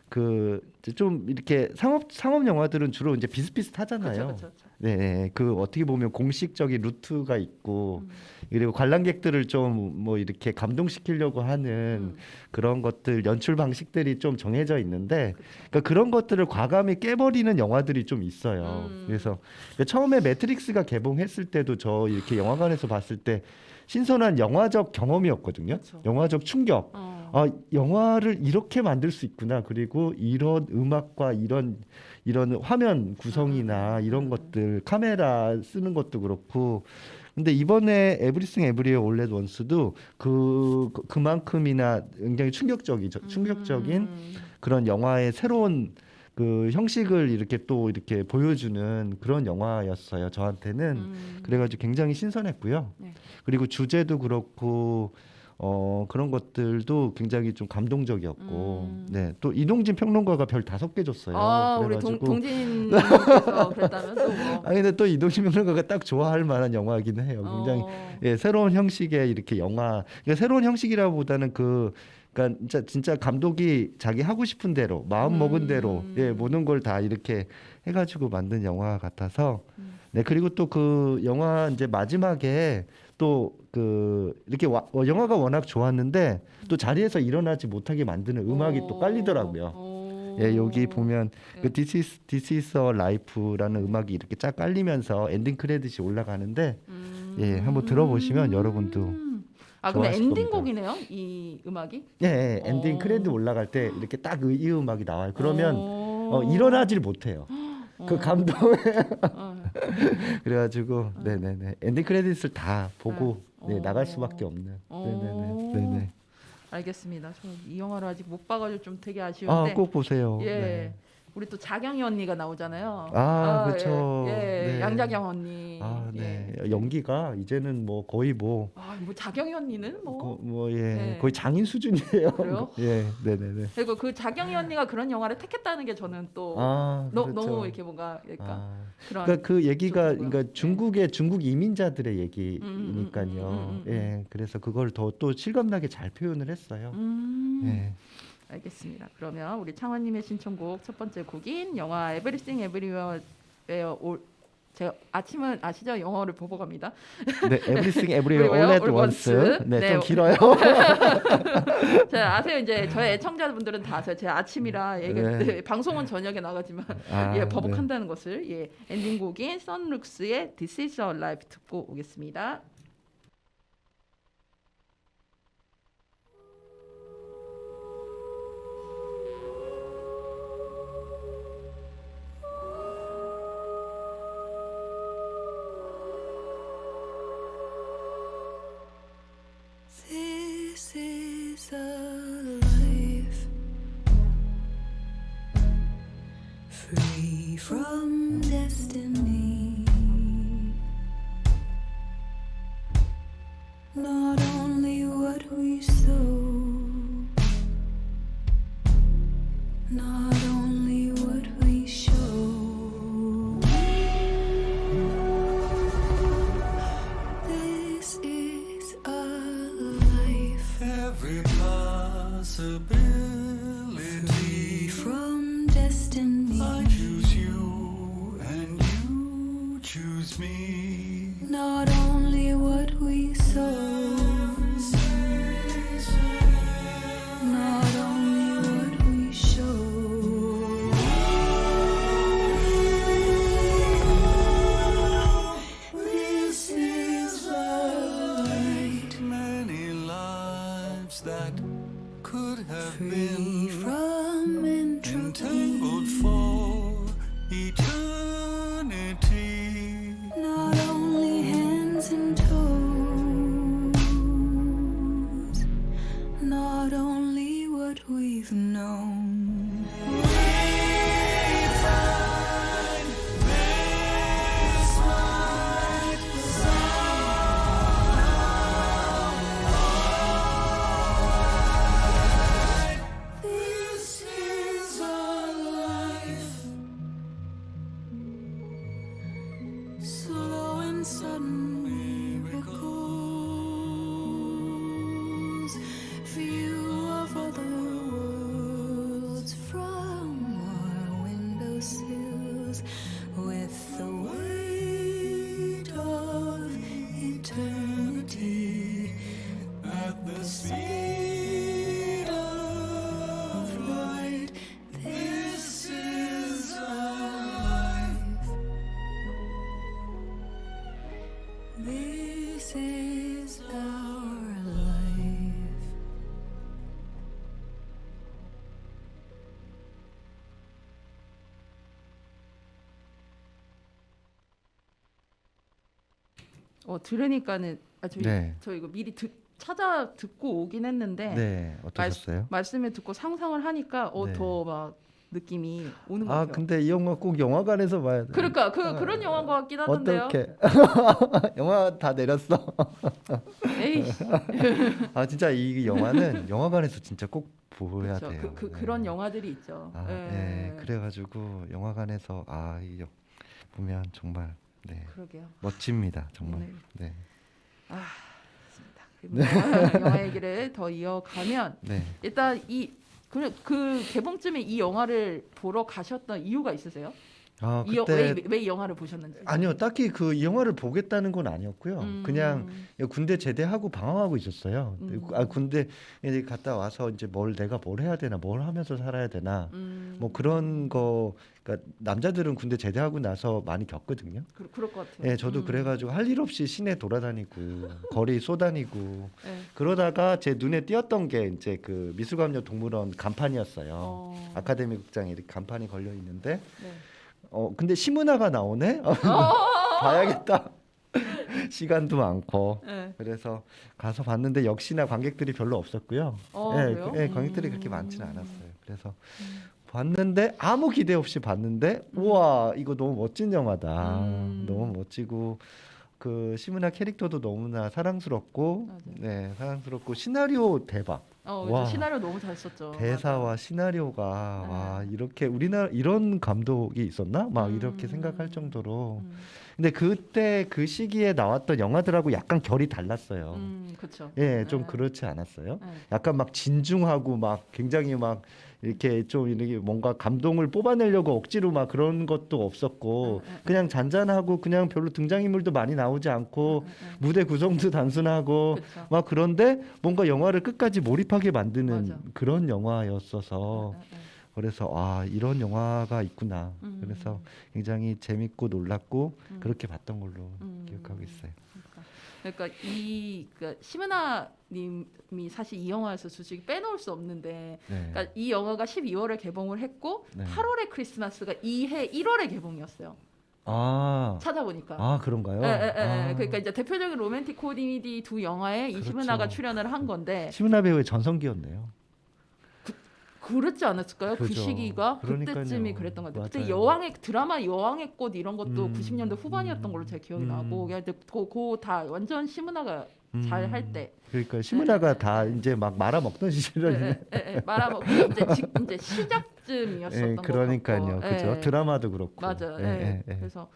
그렇죠. 좀 이렇게 상업 영화들은 주로 이제 비슷비슷하잖아요. 그렇죠. 네, 그 어떻게 보면 공식적인 루트가 있고 그리고 관람객들을 좀 뭐 이렇게 감동시키려고 하는 그런 것들 연출 방식들이 좀 정해져 있는데 그러니까 그런 것들을 과감히 깨버리는 영화들이 좀 있어요. 그래서 처음에 매트릭스가 개봉했을 때도 저 이렇게 영화관에서 봤을 때 신선한 영화적 경험이었거든요. 그렇죠. 영화적 충격. 영화를 이렇게 만들 수 있구나. 그리고 이런 음악과 이런 화면 구성이나 이런 것들, 카메라 쓰는 것도 그렇고. 근데 이번에 에브리싱 에브리웨어 올 앳 원스도 그만큼이나 굉장히 충격적인 그런 영화의 새로운 그 형식을 이렇게 또 이렇게 보여주는 그런 영화였어요. 저한테는. 그래가지고 굉장히 신선했고요. 네. 그리고 주제도 그렇고 그런 것들도 굉장히 좀 감동적이었고, 네, 또 이동진 평론가가 별 5개 줬어요. 우리 그래가지고 동진님께서 그랬다면 또 뭐. 근데 또 이동진 평론가가 딱 좋아할 만한 영화이기는 해요. 굉장히 예, 새로운 형식의 이렇게 영화, 그러니까 새로운 형식이라보다는 그러니까 진짜 감독이 자기 하고 싶은 대로 마음 먹은 대로 예, 모든 걸 다 이렇게 해가지고 만든 영화 같아서. 네, 그리고 또 그 영화 이제 마지막에 또 이렇게 영화가 워낙 좋았는데 또 자리에서 일어나지 못하게 만드는 음악이 또 깔리더라고요. 예, 여기 보면 그 This is a Life라는 음악이 이렇게 쫙 깔리면서 엔딩 크레딧이 올라가는데 예, 한번 들어보시면 여러분도 그러면 좋아하실 엔딩 겁니다. 곡이네요, 이 음악이? 예, 엔딩 크레딧 올라갈 때 이렇게 딱 이 음악이 나와요. 그러면 일어나질 못해요. 그 감동에 그래가지고 네네네 엔딩 크레딧을 다 보고 네, 나갈 수밖에 없는. 네네네. 알겠습니다. 저 이 영화를 아직 못 봐가지고 좀 되게 아쉬운데. 꼭 보세요. 예. 네. 우리 또 자경이 언니가 나오잖아요. 그렇죠. 예. 네. 양자경 언니. 네. 예. 연기가 이제는 뭐 거의 뭐 자경이 언니는 예, 네. 거의 장인 수준이에요. 그래요? 예, 네네네. 그리고 그 자경이 언니가 그런 영화를 택했다는 게 저는 또 그렇죠. 너무 이렇게 뭔가 그런. 그러니까 그 얘기가 좋고요. 그러니까 중국 이민자들의 얘기니까요. 예, 그래서 그걸 더 또 실감나게 잘 표현을 했어요. 예. 알겠습니다. 그러면 우리 창원님의 신청곡 첫 번째 곡인 영화 에브리싱 에브리웨어 제가 아침은 아시죠? 영어를 보고 갑니다. 네, Everything Everywhere All at Once. 네, 네. 좀 길어요. 자, 아세요? 이제 저의 애청자분들은 다 아세요. 제 아침이라 네. 방송은 저녁에 나가지만 버벅한다는 것을 엔딩곡인 선룩스의 This is a Life 듣고 오겠습니다. This is a life free from destiny. Not only what we sow, not only what we show. This is a life Every possibility free from destiny. I choose you and you 들으니까는 네. 저 이거 미리 찾아 듣고 오긴 했는데 네, 어떠셨어요? 말씀을 듣고 상상을 하니까 네. 더 막 느낌이 오는 것 아, 같아요. 근데 이 영화 꼭 영화관에서 봐야 돼. 그러니까 그런 영화인 것 같긴 하던데요. 어떻게? 영화 다 내렸어. 에이, 아, 진짜 이 영화는 영화관에서 진짜 꼭 보여야 그렇죠. 돼요. 네. 그런 영화들이 있죠. 아, 예. 네. 그래가지고 영화관에서 보면 정말 그러게요. 멋집니다. 정말. 네. 네. 그럼 영화 얘기를 더 이어가면 네. 일단 그 개봉쯤에 이 영화를 보러 가셨던 이유가 있으세요? 아, 왜 그때 이 영화를 보셨는지? 아니요, 딱히 그 이 영화를 보겠다는 건 아니었고요. 그냥 군대 제대하고 방황하고 있었어요. 군대 이제 갔다 와서 이제 내가 뭘 해야 되나, 뭘 하면서 살아야 되나, 뭐 그런 거. 그러니까 남자들은 군대 제대하고 나서 많이 겪거든요. 그럴 것 같아요. 예, 저도 그래가지고 할 일 없이 시내 돌아다니고 거리 쏘다니고 네. 그러다가 제 눈에 띄었던 게 이제 그 미술관역 동물원 간판이었어요. 아카데미 극장에 이렇게 간판이 걸려 있는데. 네. 근데 시문화가 나오네? 봐야겠다. 시간도 많고. 네. 그래서 가서 봤는데 역시나 관객들이 별로 없었고요. 그래요? 관객들이 그렇게 많지는 않았어요. 그래서 봤는데 아무 기대 없이 봤는데 우와, 이거 너무 멋진 영화다. 너무 멋지고 그 시문화 캐릭터도 너무나 사랑스럽고 맞아요. 사랑스럽고 시나리오 대박. 와. 시나리오 너무 잘 썼죠. 대사와 맞아요. 시나리오가 네. 와, 이렇게 우리나라 이런 감독이 있었나? 막 이렇게 생각할 정도로. 근데 그때 그 시기에 나왔던 영화들하고 약간 결이 달랐어요. 그렇죠. 예, 좀 그렇지 않았어요? 네. 약간 막 진중하고 막 굉장히 막 이렇게 좀 이렇게 뭔가 감동을 뽑아내려고 억지로 막 그런 것도 없었고 그냥 잔잔하고 그냥 별로 등장인물도 많이 나오지 않고 무대 구성도 단순하고 그쵸. 막 그런데 뭔가 영화를 끝까지 몰입하게 만드는 맞아. 그런 영화였어서 그래서 이런 영화가 있구나. 그래서 굉장히 재밌고 놀랐고 그렇게 봤던 걸로 기억하고 있어요. 그러니까 시문아님이 사실 이 영화에서 솔직히 빼놓을 수 없는데, 네. 그러니까 이 영화가 12월에 개봉을 했고 네. 8월의 크리스마스가 이해 1월에 개봉이었어요. 아, 찾아보니까. 그런가요? 그러니까 이제 대표적인 로맨틱 코미디 두 영화에 이 시문아가 그렇죠. 출연을 한 건데 시문화 배우의 전성기였네요. 그렇지 않았을까요? 그 그죠. 시기가 그러니까요. 그때쯤이 그랬던 것 같아요. 그때 맞아요. 드라마 여왕의 꽃 이런 것도 90년대 후반이었던 걸로 제 기억이 나고, 다 완전 시문아가 잘 할 때. 그러니까 시문화가 다 이제 막 말아먹던 시절이네. 말아먹고 이제 시작쯤이었었던 것 그러니까요. 같고. 그죠. 드라마도 그렇고. 맞아요. 예. 그래서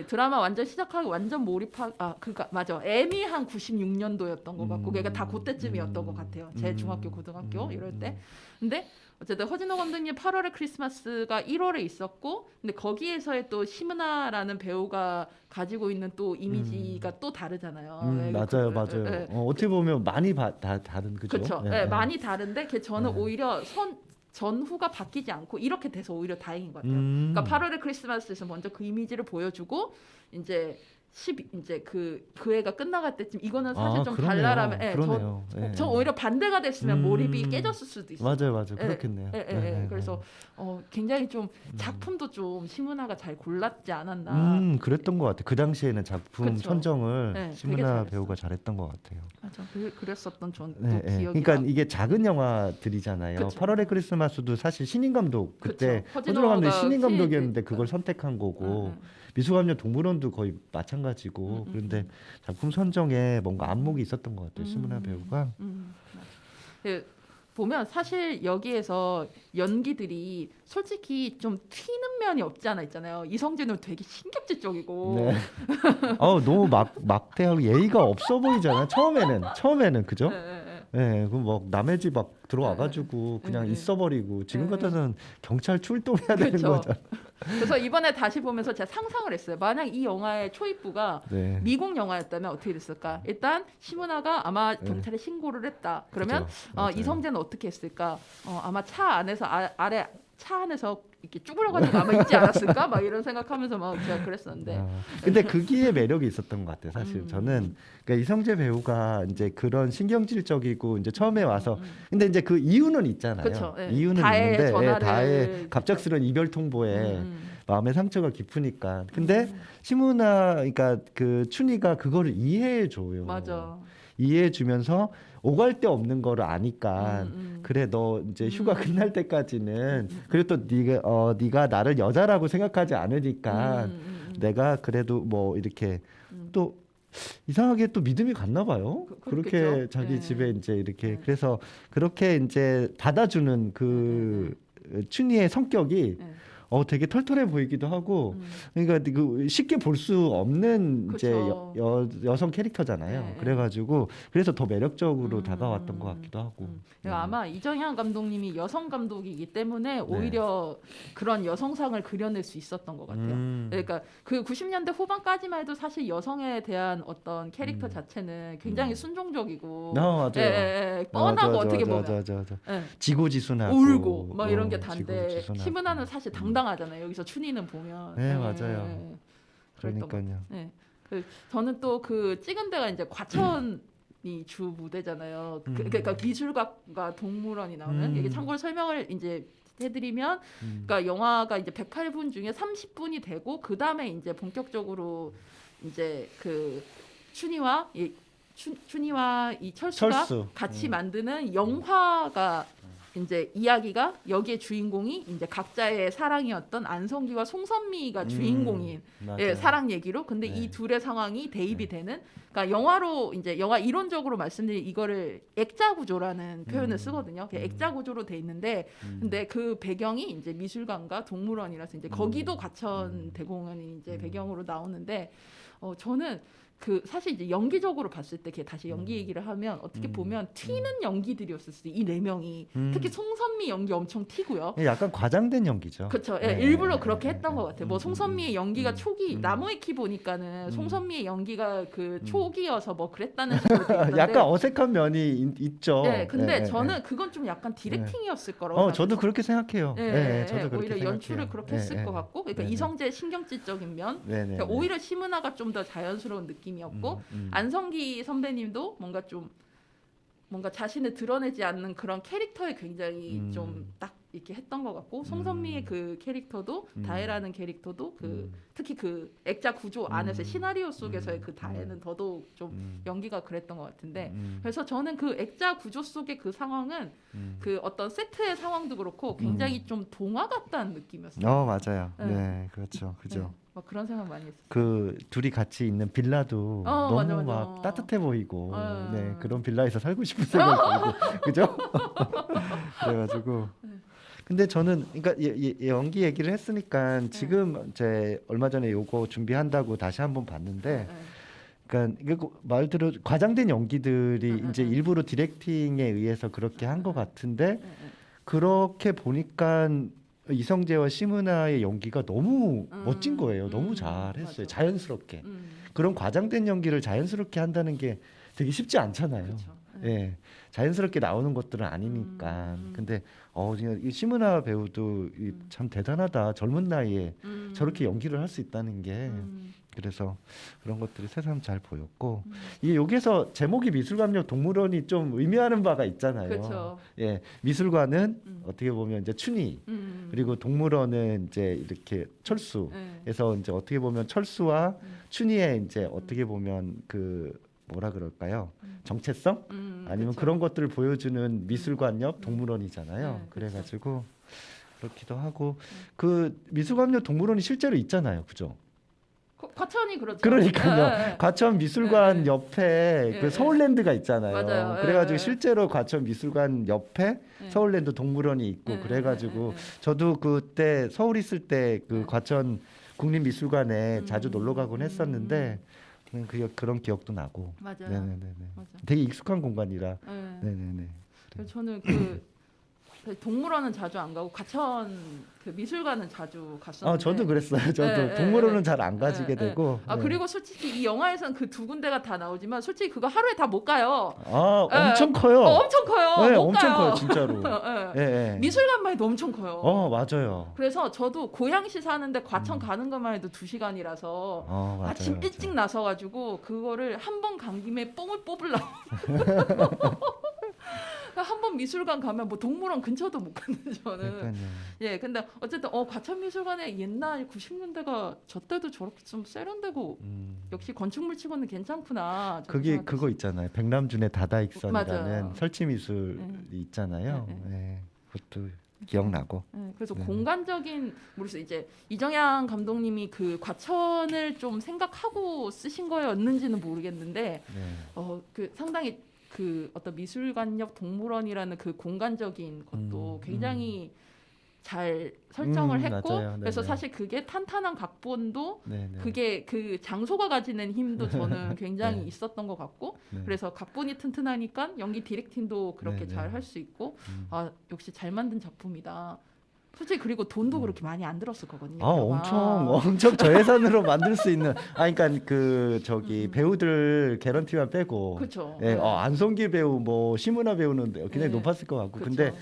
드라마 완전 시작하고 완전 몰입하고 그니까 맞아. M이 한 96년도였던 것 같고, 그러니까 다 그때쯤이었던 것 같아요. 제 중학교, 고등학교 이럴 때. 근데 어쨌든 허진호 감독님 8월의 크리스마스가 1월에 있었고, 근데 거기에서의 또 시문아라는 배우가 가지고 있는 또 이미지가 또 다르잖아요. 맞아요. 어떻게 보면 많이 다른 그죠? 그렇죠. 많이 다른데 저는 오히려 전후가 바뀌지 않고 이렇게 돼서 오히려 다행인 것 같아요. 그러니까 8월의 크리스마스에서 먼저 그 이미지를 보여주고 이제 그 애가 끝나갈 때쯤 이거는 사실 좀 그러네요. 달라라면 그러네요. 저 오히려 반대가 됐으면 몰입이 깨졌을 수도 있어요. 맞아요. 그렇겠네요. 그래서 굉장히 좀 작품도 좀 시문화가 잘 골랐지 않았나. 그랬던 것 같아요. 그 당시에는 작품 그쵸. 선정을 되게 시문화 잘했어. 배우가 잘했던 것 같아요. 맞아. 그랬었던 전 또 네, 기억이. 그러니까 나고. 이게 작은 영화들이잖아요. 그쵸. 8월의 크리스마스도 사실 신인 감독 그때 그쵸. 허진호 감독이 허진호가 신인 감독이었는데 신인- 그걸 선택한 거고 응. 미술관역 동물원도 거의 마찬가지고 그런데 작품 선정에 뭔가 안목이 있었던 것 같아요. 시문화 배우가. 맞아. 보면 사실 여기에서 연기들이 솔직히 좀 튀는 면이 없지 않아 있잖아요. 이성재는 되게 신경질적이고. 네. 너무 막대하고 예의가 없어 보이잖아요. 처음에는 그죠? 네, 그럼 막 남의 집 막 들어와가지고 그냥 있어버리고 지금 같아서는 경찰 출동해야 되는 그쵸. 거죠. 그래서 이번에 다시 보면서 제가 상상을 했어요. 만약 이 영화의 초입부가 네. 미국 영화였다면 어떻게 됐을까? 일단 시문화가 아마 경찰에 신고를 했다. 그러면 그죠. 맞아요. 이성재는 어떻게 했을까? 아마 차 안에서 아래 차 안에서 이렇게 쭈그려가지고 아마 있지 않았을까? 막 이런 생각하면서 막 제가 그랬었는데. 근데 그기에 매력이 있었던 것 같아요. 사실 저는 그러니까 이성재 배우가 이제 그런 신경질적이고 이제 처음에 와서 근데 이제 그 이유는 있잖아요. 그쵸, 예. 이유는 다혜 있는데 전화를 다의 갑작스러운 이별 통보에 마음의 상처가 깊으니까. 근데 시무나 그러니까 그 춘희가 그거를 이해해 줘요. 맞아. 이해해 주면서 오갈 데 없는 거를 아니까 그래 너 이제 휴가 끝날 때까지는 그리고 또 네가 나를 여자라고 생각하지 않으니까 내가 그래도 뭐 이렇게 또 이상하게 또 믿음이 갔나 봐요. 그렇게 그렇겠죠. 자기 예. 집에 이제 이렇게 예. 그래서 그렇게 이제 받아주는 그 춘희의 성격이 예. 되게 털털해 보이기도 하고 그러니까 그 쉽게 볼 수 없는 이제 그쵸. 여성 캐릭터잖아요. 네, 그래가지고 그래서 더 매력적으로 다가왔던 것 같기도 하고. 그러니까 아마 이정현 감독님이 여성 감독이기 때문에 오히려 그런 여성상을 그려낼 수 있었던 것 같아요. 그러니까 그 90년대 후반까지만 해도 사실 여성에 대한 어떤 캐릭터 자체는 굉장히 순종적이고 맞아요. 뻔하고 어떻게 보면 맞아. 예. 지고지순하고 울고 막 이런 게 단데 지고지순하고. 시문화는 사실 당당하잖아요. 여기서 춘희는 보면. 네, 맞아요. 그랬던 것 그러니까요. 네. 저는 또 그 찍은 데가 이제 과천이 주 무대잖아요. 그러니까 미술관과 동물원이 나오는. 이게 참고로 설명을 이제 해드리면, 그러니까 영화가 이제 108분 중에 30분이 되고 그 다음에 이제 본격적으로 이제 그 춘희와 이 철수가 철수. 같이 만드는 영화가 이제 이야기가 여기에 주인공이 이제 각자의 사랑이었던 안성기와 송선미가 주인공인 맞아요. 사랑 얘기로 근데 네. 이 둘의 상황이 대입이 되는 그러니까 영화로 이제 영화 이론적으로 말씀드린 이거를 액자 구조라는 표현을 쓰거든요. 액자 구조로 돼 있는데 근데 그 배경이 이제 미술관과 동물원이라서 이제 거기도 과천 대공원이 이제 배경으로 나오는데 저는 그 사실 이제 연기적으로 봤을 때 다시 연기 얘기를 하면 어떻게 보면 튀는 연기들이었을 수도 이 네 명이 특히 송선미 연기 엄청 튀고요. 약간 과장된 연기죠. 그렇죠. 네. 일부러 그렇게 했던 것 같아요. 뭐 송선미의 연기가 초기 나무의 키 보니까는 송선미의 연기가 그 초기여서 뭐 그랬다는 식으로 돼 있던데. 약간 어색한 면이 있죠. 네, 근데 저는 그건 좀 약간 디렉팅이었을 거라고. 저도 생각해요. 그렇게 생각해요. 저도 그렇게 오히려 생각해요. 연출을 그렇게 했을 것 같고, 그러니까 네네. 이성재의 신경질적인 면, 네네. 그러니까 오히려 시문화가 좀 더 자연스러운 느낌이었고, 안성기 선배님도 뭔가 자신을 드러내지 않는 그런 캐릭터에 굉장히 좀 딱 이렇게 했던 것 같고, 송선미의 그 캐릭터도 다혜라는 캐릭터도 특히 그 액자 구조 안에서 시나리오 속에서의 그 다혜는 더더욱 좀 연기가 그랬던 것 같은데, 그래서 저는 그 액자 구조 속의 그 상황은 그 어떤 세트의 상황도 그렇고 굉장히 좀 동화 같다는 느낌이었어요. 맞아요. 네. 네, 그렇죠, 그죠. 네, 막 그런 생각 많이 했어요. 그 둘이 같이 있는 빌라도 너무 맞아. 막 따뜻해 보이고, 네. 네, 그런 빌라에서 살고 싶은 생각이 들고, 그죠? 그래가지고. 근데 저는 그러니까 연기 얘기를 했으니까 지금 이제 얼마 전에 요거 준비한다고 다시 한번 봤는데. 그러니까 이거 말대로 과장된 연기들이 이제 일부러 디렉팅에 의해서 그렇게 한 것 같은데 그렇게 보니까 이성재와 심은하의 연기가 너무 멋진 거예요. 너무 잘했어요. 맞아. 자연스럽게. 그런 과장된 연기를 자연스럽게 한다는 게 되게 쉽지 않잖아요. 그쵸. 예, 자연스럽게 나오는 것들은 아니니까. 근데 이 심은하 배우도 참 대단하다. 젊은 나이에 저렇게 연기를 할 수 있다는 게. 그래서 그런 것들이 새삼 잘 보였고 이게 여기서 제목이 미술관역 동물원이 좀 의미하는 바가 있잖아요. 그쵸. 예, 미술관은 어떻게 보면 이제 춘희 그리고 동물원은 이제 이렇게 철수에서 이제 어떻게 보면 철수와 춘희의 이제 어떻게 보면 그 뭐라 그럴까요? 정체성 아니면 그쵸. 그런 것들을 보여주는 미술관역 동물원이잖아요. 네, 그래가지고 그렇기도 하고 그 미술관역 동물원이 실제로 있잖아요, 그죠? 과천이 그렇죠. 그러니까요. 과천 미술관 옆에 그 서울랜드가 있잖아요. 맞아요. 그래가지고 실제로 과천 미술관 옆에 서울랜드 동물원이 있고 그래가지고 저도 그때 서울 있을 때 그 과천 국립미술관에 자주 놀러 가곤 했었는데 그런 기억도 나고. 맞아요. 네네네. 맞아. 되게 익숙한 공간이라. 네. 네네네. 그래서 저는 그 동물원은 자주 안 가고 과천 그 미술관은 자주 갔었는데. 저도 그랬어요. 저도 동물원은 잘 안 가지게 되고. 그리고 솔직히 이 영화에서는 그 두 군데가 다 나오지만 솔직히 그거 하루에 다 못 가요. 엄청 커요. 엄청 커요. 네, 못 엄청 가요. 커요, 진짜로. 예. 미술관만 해도 엄청 커요. 맞아요. 그래서 저도 고양시 사는데 과천 가는 것만 해도 2시간이라서 맞아요, 아침 맞아요. 일찍 나서가지고 그거를 한 번 간 김에 뽕을 뽑으려고 한번 미술관 가면 뭐 동물원 근처도 못 가는 저는. 그러니까요. 예, 근데 어쨌든 과천미술관에 옛날 90년대가 저 때도 저렇게 좀 세련되고 역시 건축물 치고는 괜찮구나. 저는 그게 생각했어요. 그거 있잖아요. 백남준의 다다익선이라는 맞아요. 설치 미술이 있잖아요. 네. 그것도 기억나고. 네, 그래서 네. 공간적인 모르겠어요. 이제 이정양 감독님이 그 과천을 좀 생각하고 쓰신 거였는지는 모르겠는데 네. 그 상당히 그 어떤 미술관 옆 동물원이라는 그 공간적인 것도 굉장히 잘 설정을 했고 맞아요. 그래서 네네. 사실 그게 탄탄한 각본도 네네. 그게 그 장소가 가지는 힘도 저는 굉장히 네. 있었던 것 같고 네. 그래서 각본이 튼튼하니까 연기 디렉팅도 그렇게 네네. 잘 할 수 있고 역시 잘 만든 작품이다. 솔직히 그리고 돈도 그렇게 많이 안 들었을 거거든요. 아, 엄청 저예산으로 만들 수 있는 그러니까 그 저기 배우들 개런티만 빼고 그렇죠. 예, 안성기 배우 뭐 심은하 배우는 굉장히 네. 높았을 것 같고 그쵸. 근데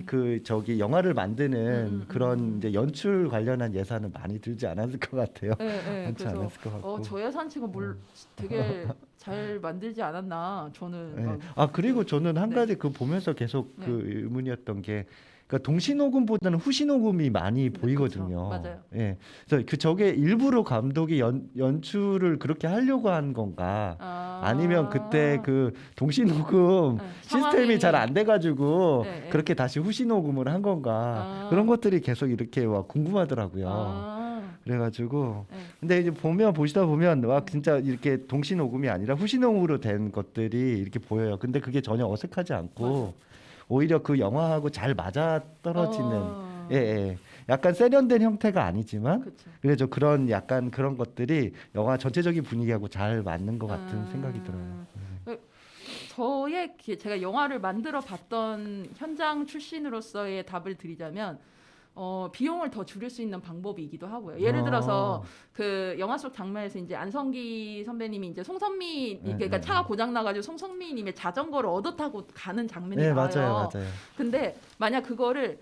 그 저기 영화를 만드는 그런 음. 이제 연출 관련한 예산은 많이 들지 않았을 것 같아요. 네, 많지 그래서 않았을 것 같고. 저예산치고 되게 잘 만들지 않았나 저는. 네. 그리고 저는 한 네. 가지 그 보면서 계속 네. 그 의문이었던 게 그러니까 동시녹음보다는 후시녹음이 많이 보이거든요. 그렇죠. 맞아요. 예. 그래서 저게 일부러 감독이 연출을 그렇게 하려고 한 건가? 아니면 그때 그 동시녹음 네, 시스템이 상황이- 잘 안 돼가지고 네, 네. 그렇게 다시 후시녹음을 한 건가? 그런 것들이 계속 이렇게 와 궁금하더라고요. 그래가지고 네. 근데 이제 보시다 보면 와 진짜 이렇게 동시녹음이 아니라 후시녹음으로 된 것들이 이렇게 보여요. 근데 그게 전혀 어색하지 않고 맞아요. 오히려 그 영화하고 잘 맞아 떨어지는 어. 예. 약간 세련된 형태가 아니지만 그렇죠. 그래서 그런 약간 그런 것들이 영화 전체적인 분위기하고 잘 맞는 것 같은 생각이 들어요. 제가 영화를 만들어 봤던 현장 출신으로서의 답을 드리자면 비용을 더 줄일 수 있는 방법이기도 하고요. 예를 들어서 그 영화 속 장면에서 이제 안성기 선배님이 이제 송선미 그러니까 차가 고장 나가지고 송선미님의 자전거를 얻어 타고 가는 장면이 네, 나와요. 맞아요. 근데 만약 그거를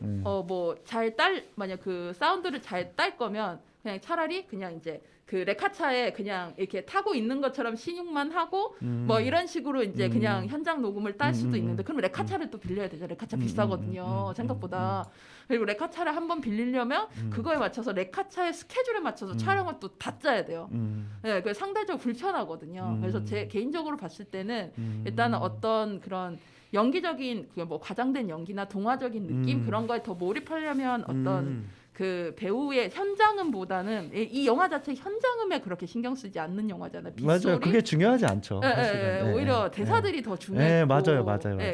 만약 그 사운드를 잘 딸 거면 그냥 차라리 그냥 이제 그 레카차에 그냥 이렇게 타고 있는 것처럼 신용만 하고 뭐 이런 식으로 이제 그냥 현장 녹음을 딸 수도 있는데 그럼 레카차를 또 빌려야 되죠. 레카차 비싸거든요. 생각보다. 그리고 레카차를 한번 빌리려면 그거에 맞춰서 레카차의 스케줄에 맞춰서 촬영을 또 다 짜야 돼요. 네, 그 상대적으로 불편하거든요. 그래서 제 개인적으로 봤을 때는 일단은 어떤 그런 연기적인 뭐 과장된 연기나 동화적인 느낌 그런 거에 더 몰입하려면 어떤 그 배우의 현장음보다는 이 영화 자체 현장음에 그렇게 신경 쓰지 않는 영화잖아요. 빗소리? 맞아요. 그게 중요하지 않죠. 사실은. 오히려 대사들이 더 중요했고 맞아요.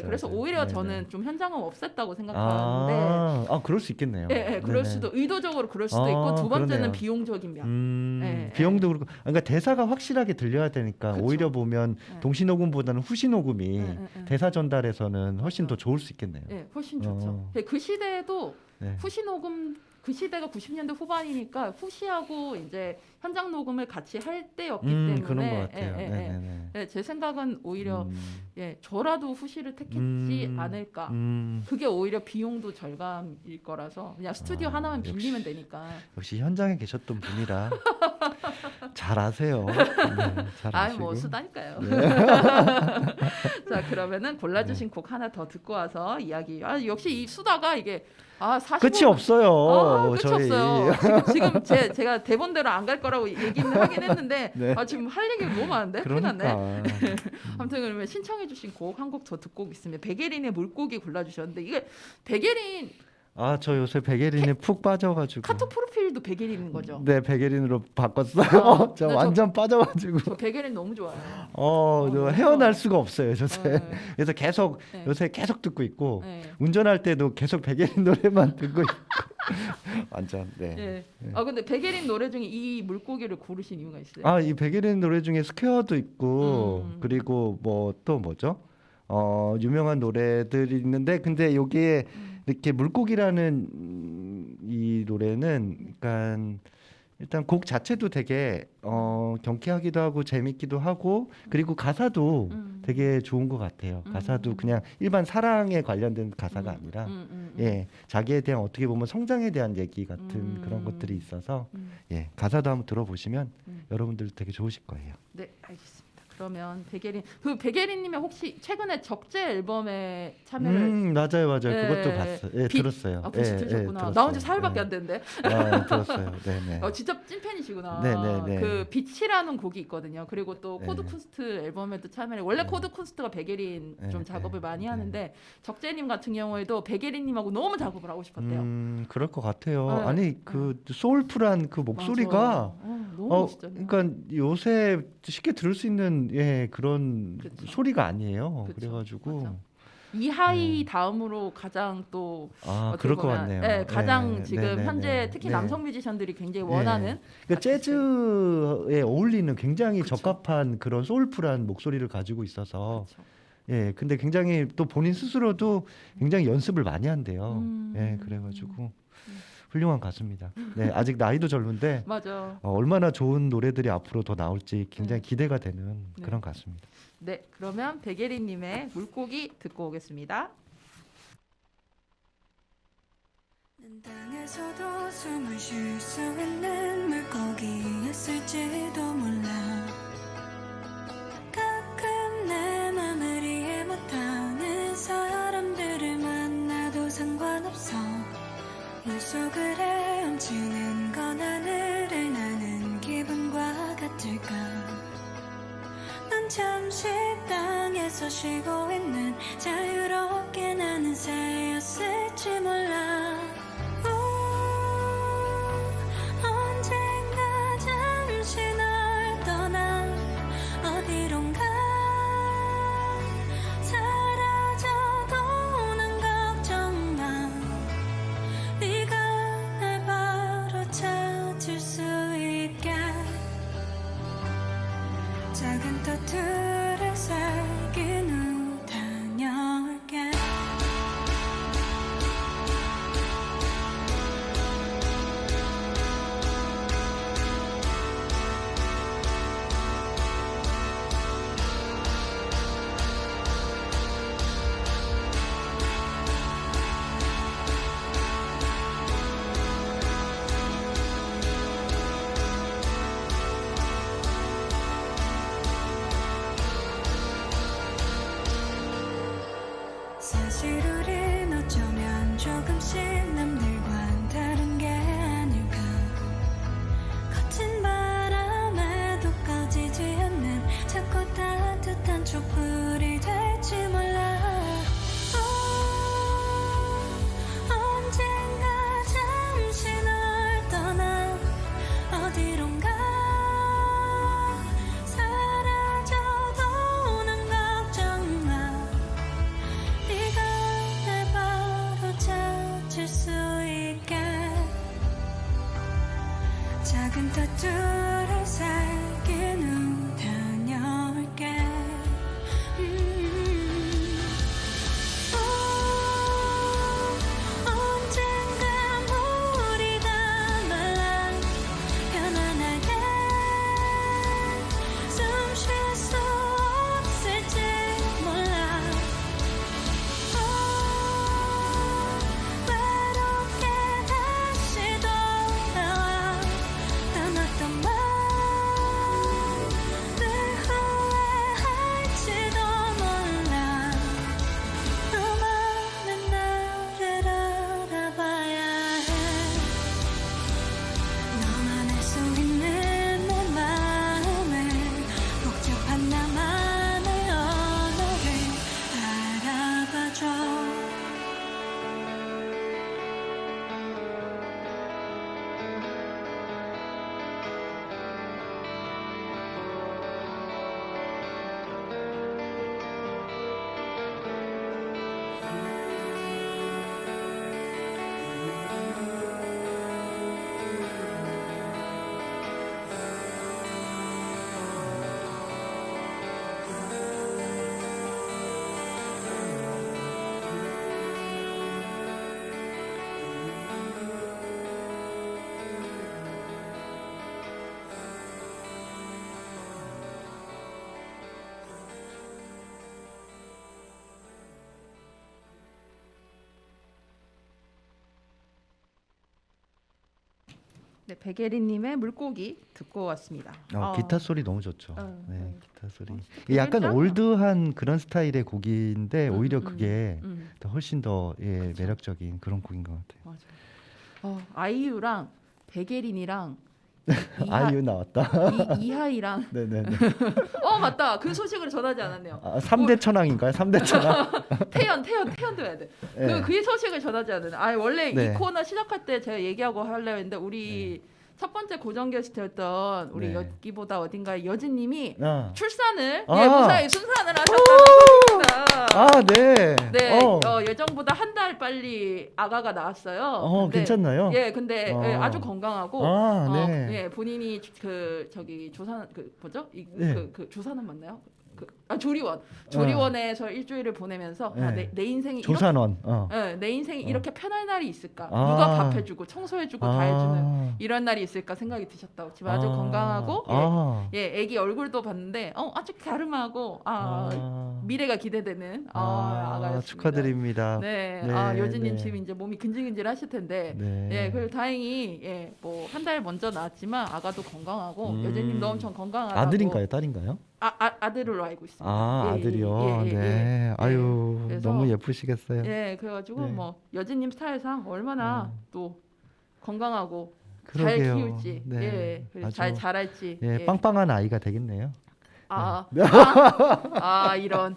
그래서 맞아요. 오히려 네네. 저는 좀 현장음 없앴다고 생각하는데 그럴 수 있겠네요. 그럴 네네. 수도 의도적으로 그럴 수도 있고 두 번째는 그러네요. 비용적인 면. 비용도 그렇고 그러니까 대사가 확실하게 들려야 되니까 그쵸. 오히려 보면 동시녹음보다는 후시녹음이 대사 전달에서는 훨씬 더 좋을 수 있겠네요. 훨씬 좋죠. 그 시대에도 네. 후시 녹음 그 시대가 90년대 후반이니까 후시하고 이제 현장 녹음을 같이 할 때였기 때문에 그런 것 같아요. 네네네. 제 생각은 오히려 저라도 후시를 택했지 않을까. 그게 오히려 비용도 절감일 거라서 그냥 스튜디오 하나만 빌리면 되니까. 역시 현장에 계셨던 분이라 잘 아세요. 네, 잘 아시고. 뭐 수다니까요. 자, 그러면은 골라주신 곡 하나 더 듣고 와서 이야기. 역시 이 수다가 이게 45분. 끝이 없어요. 끝이 저희. 없어요. 지금 제가 대본대로 안 갈 거라고 얘기는 하긴 했는데 네. 지금 할 얘기 너무 많은데 큰일 났네. 그러니까. 아무튼 그러면 신청해주신 곡 한 곡 더 듣고 오겠습니다. 백예린의 물고기 골라주셨는데 이게 백예린 저 요새 백예린에 푹 빠져가지고. 카톡 프로필도 백예린인 거죠? 네, 백예린으로 바꿨어요. 저 네, 완전 빠져가지고. 저 백예린 너무 좋아요. 저 헤어날 수가 없어요, 요새. 네. 그래서 계속 네. 요새 계속 듣고 있고 네. 운전할 때도 계속 백예린 노래만 듣고 있고. 완전 네. 네. 근데 백예린 노래 중에 이 물고기를 고르신 이유가 있어요? 이 백예린 노래 중에 스퀘어도 있고 그리고 뭐 또 뭐죠? 유명한 노래들이 있는데 근데 여기에 이렇게 물고기라는 이 노래는 그러니까 일단 곡 자체도 되게 경쾌하기도 하고 재밌기도 하고 그리고 가사도 되게 좋은 것 같아요. 가사도 그냥 일반 사랑에 관련된 가사가 아니라 자기에 대한 어떻게 보면 성장에 대한 얘기 같은 그런 것들이 있어서 가사도 한번 들어보시면 여러분들 되게 좋으실 거예요. 네, 알겠습니다. 그러면 백예린님의 혹시 최근에 적재 앨범에 참여를 맞아요. 예, 그것도 봤어요. 예, 빛- 들었어요. 벌써 예, 들으셨구나. 들었어요. 나온 지 사흘밖에 예. 안 됐는데. 들었어요. 네네. 진짜 찐팬이시구나. 네네네. 그 빛이라는 곡이 있거든요. 그리고 또 네. 코드 쿤스트 앨범에도 참여를. 원래 네. 코드 쿤스트가 백예린 네, 좀 작업을 네, 많이 네. 하는데 적재님 같은 경우에도 백예린님하고 너무 작업을 하고 싶었대요. 그럴 것 같아요. 네. 아니 그 소울풀한 그 목소리가 맞아. 너무 멋있잖아요. 그러니까 요새 쉽게 들을 수 있는 그런 그쵸. 소리가 아니에요. 그쵸. 그래가지고 맞아. 이하이 다음으로 가장 또 어떻게 그럴 것 보면, 같네요. 네, 가장 네, 지금 네, 네, 현재 네. 특히 네. 남성 뮤지션들이 굉장히 원하는 그러니까 아티스트. 재즈에 어울리는 굉장히 그쵸. 적합한 그런 소울풀한 목소리를 가지고 있어서 그렇죠. 근데 굉장히 또 본인 스스로도 굉장히 연습을 많이 한대요. 음. 그래가지고 훌륭한 가수입니다. 네, 아직 나이도 젊은데 맞아. 얼마나 좋은 노래들이 앞으로 더 나올지 굉장히 네. 기대가 되는 네. 그런 가수입니다. 네, 그러면 백예린님의 물고기 듣고 오겠습니다. 땅에서도 숨을 쉴 수 있는 물고기였을지도 몰라. 가끔 내 맘을 이해 못하는 사람들을 만나도 상관없어. 물속을 헤엄치는 건 하늘을 나는 기분과 같을까. 넌 잠시 땅에서 쉬고 있는 자유롭게 나는 새였을지 몰라. 언젠가 잠시 널 떠나 어디론가 사라져도 난 걱정 마. 네가 날 바로 찾을 수 있게 작은 터틀을 살긴 후 다녀올게. 사실 우린 어쩌면 조금씩 남들과 다른 게 아닐까. 거친 바람에도 꺼지지 않는 작고 따뜻한 촛불이 될지 몰라. 언젠가 잠시 널 떠나 어디론가 사라져도 난 걱정 마. 네가 날 바로 찾을 수 있게 작은 터툴을 살긴 후 다녀올게. 언젠가 물이 다 말라 편안하게 숨 쉴 수 없을지 몰라. 외롭게 다시 돌아와. 난 어떤 말 네, 백예린님의 물고기 듣고 왔습니다. 기타 소리 너무 좋죠. 어, 네, 어. 기타 소리. 어, 이게 약간 괜찮아. 올드한 그런 스타일의 곡인데 오히려 음, 그게 음. 더 훨씬 더 그쵸. 매력적인 그런 곡인 것 같아요. 맞아. 아이유랑 백예린이랑 아이유 나왔다. 이하이랑 네네네. 맞다. 그 소식을 전하지 않았네요. 3대 천왕인가요? 3대 천왕. 태연도 해야 돼. 네. 그 소식을 전하지 않았네. 원래 네. 이 코너 시작할 때 제가 얘기하고 하려고 했는데 우리 첫 번째 고정 게스트였던 우리 네. 여기보다 어딘가에 여진님이 아, 출산을 아. 무사히 순산을 하셨다고 합니다. 네. 네, 예정보다 한 달 빨리 아가가 나왔어요. 근데, 괜찮나요? 예, 근데 어. 아주 건강하고, 네. 예, 본인이 저기 조산 뭐죠? 네. 그 조산은 맞나요? 조리원에서 일주일을 보내면서 네. 내 인생이 조산원. 내 인생이 이렇게 편할 날이 있을까? 아. 누가 밥 해주고 청소해주고 다 해주는 이런 날이 있을까 생각이 드셨다고. 지금 아주 건강하고, 애기 얼굴도 봤는데 아주 갸름하고 미래가 기대되는 아가였습니다. 축하드립니다. 네, 네, 여진님 네. 지금 이제 몸이 근질근질 하실 텐데, 네. 그리고 다행히 뭐 한 달 먼저 나왔지만 아가도 건강하고 여진님도 엄청 건강하다고. 아들인가요, 딸인가요? 아들로 알고 있습니다. 예, 아들이요. 예, 예, 네. 예. 아유, 그래서- 너무 예쁘시겠어요. 예, 그래가지고 네. 뭐 여진님 스타일상 얼마나 또 건강하고 그러게요. 잘 키울지, 네. 그리고 아주, 잘 자랄지. 예. 빵빵한 아이가 되겠네요. 이런.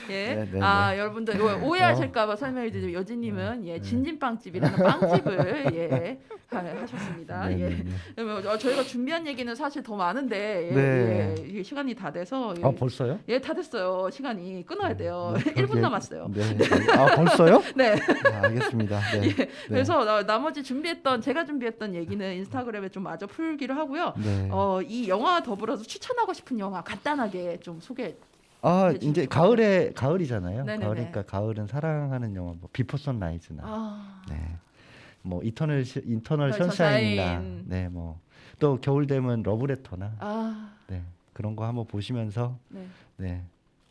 예. 네, 네, 여러분들 오해하실까봐 설명해드리면 여진님은 진진빵집이라는 빵집을 하셨습니다. 네, 예. 네, 네. 그러면 저희가 준비한 얘기는 사실 더 많은데 네. 이게 시간이 다 돼서 벌써요? 다 됐어요. 시간이 끊어야 돼요. 네, 1분 그러게. 남았어요. 네. 벌써요? 네. 알겠습니다. 네. 네. 그래서 나머지 제가 준비했던 얘기는 인스타그램에 좀 마저 풀기로 하고요. 네. 이 영화와 더불어서 추천하고 싶은 영화 간단하게 좀 소개. 이제 가을이잖아요. 네네네. 가을이니까 가을은 사랑하는 영화 뭐 비포 선라이즈나 네. 뭐 이터널 선샤인이나 선샤인. 네, 뭐 또 겨울 되면 러브레터나 네. 그런 거 한번 보시면서 네. 네.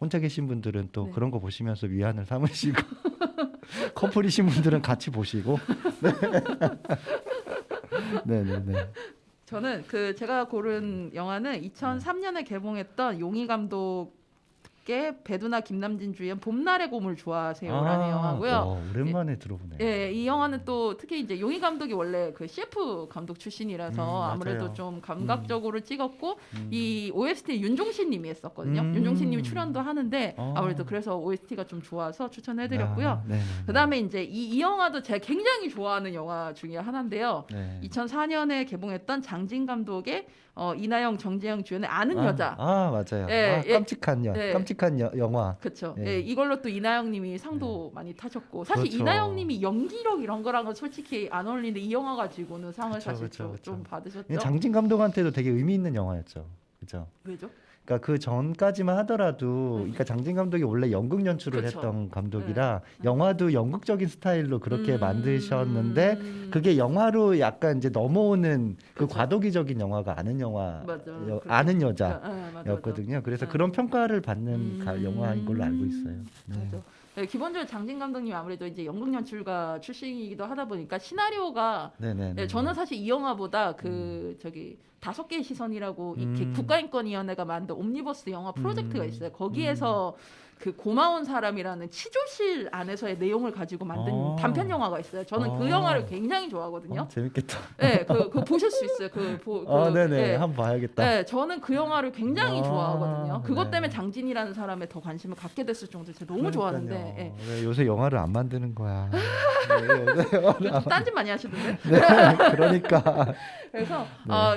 혼자 계신 분들은 또 네. 그런 거 보시면서 위안을 삼으시고 커플이신 분들은 같이 보시고 네. 네. 저는 제가 고른 영화는 2003년에 개봉했던 용희 감독의 배두나 김남진 주연 봄날의 곰을 좋아하세요라는 영화고요. 오랜만에 들어보네요. 예, 이 영화는 또 특히 이제 용희 감독이 원래 그 CF 감독 출신이라서 아무래도 맞아요. 좀 감각적으로 찍었고 이 OST 윤종신님이 했었거든요. 윤종신님이 출연도 하는데 아무래도 그래서 OST가 좀 좋아서 추천해드렸고요. 네. 그다음에 이제 이 영화도 제가 굉장히 좋아하는 영화 중에 하나인데요. 네. 2004년에 개봉했던 장진 감독의 이나영, 정재영 주연의 아는 여자. 맞아요. 깜찍한 영화. 그렇죠. 예. 이걸로 또 이나영님이 상도 많이 타셨고 사실 그렇죠. 이나영님이 연기력 이런 거랑은 솔직히 안 어울리는데 이 영화 가지고는 상을 그쵸, 사실 그쵸. 좀 받으셨죠. 장진 감독한테도 되게 의미 있는 영화였죠. 그죠? 왜죠? 그러니까 그 전까지만 하더라도, 그러니까 장진 감독이 원래 연극 연출을 그쵸. 했던 감독이라 영화도 연극적인 스타일로 그렇게 만드셨는데 그게 영화로 약간 이제 넘어오는 그 그쵸. 과도기적인 영화가 아는 영화, 맞아. 아는 맞아. 여자였거든요. 그래서 네. 그런 평가를 받는 영화인 걸로 알고 있어요. 네. 맞아. 네, 기본적으로 장진 감독님 아무래도 이제 연극 연출가 출신이기도 하다 보니까 시나리오가 네네. 저는 사실 이 영화보다 저기 5개의 시선이라고 이 국가인권위원회가 만든 옴니버스 영화 프로젝트가 있어요. 거기에서 그 고마운 사람이라는 치조실 안에서의 내용을 가지고 만든 단편 영화가 있어요. 저는 그 영화를 굉장히 좋아하거든요. 재밌겠다. 네, 그거 보실 수 있어요. 네네. 네. 한번 봐야겠다. 네, 저는 그 영화를 굉장히 좋아하거든요. 그것 네. 때문에 장진이라는 사람에 더 관심을 갖게 됐을 정도로 제가 너무 좋아하는데. 예. 왜 요새 영화를 안 만드는 거야? 요즘 딴짓 많이 하시던데. 네, 그러니까. 그래서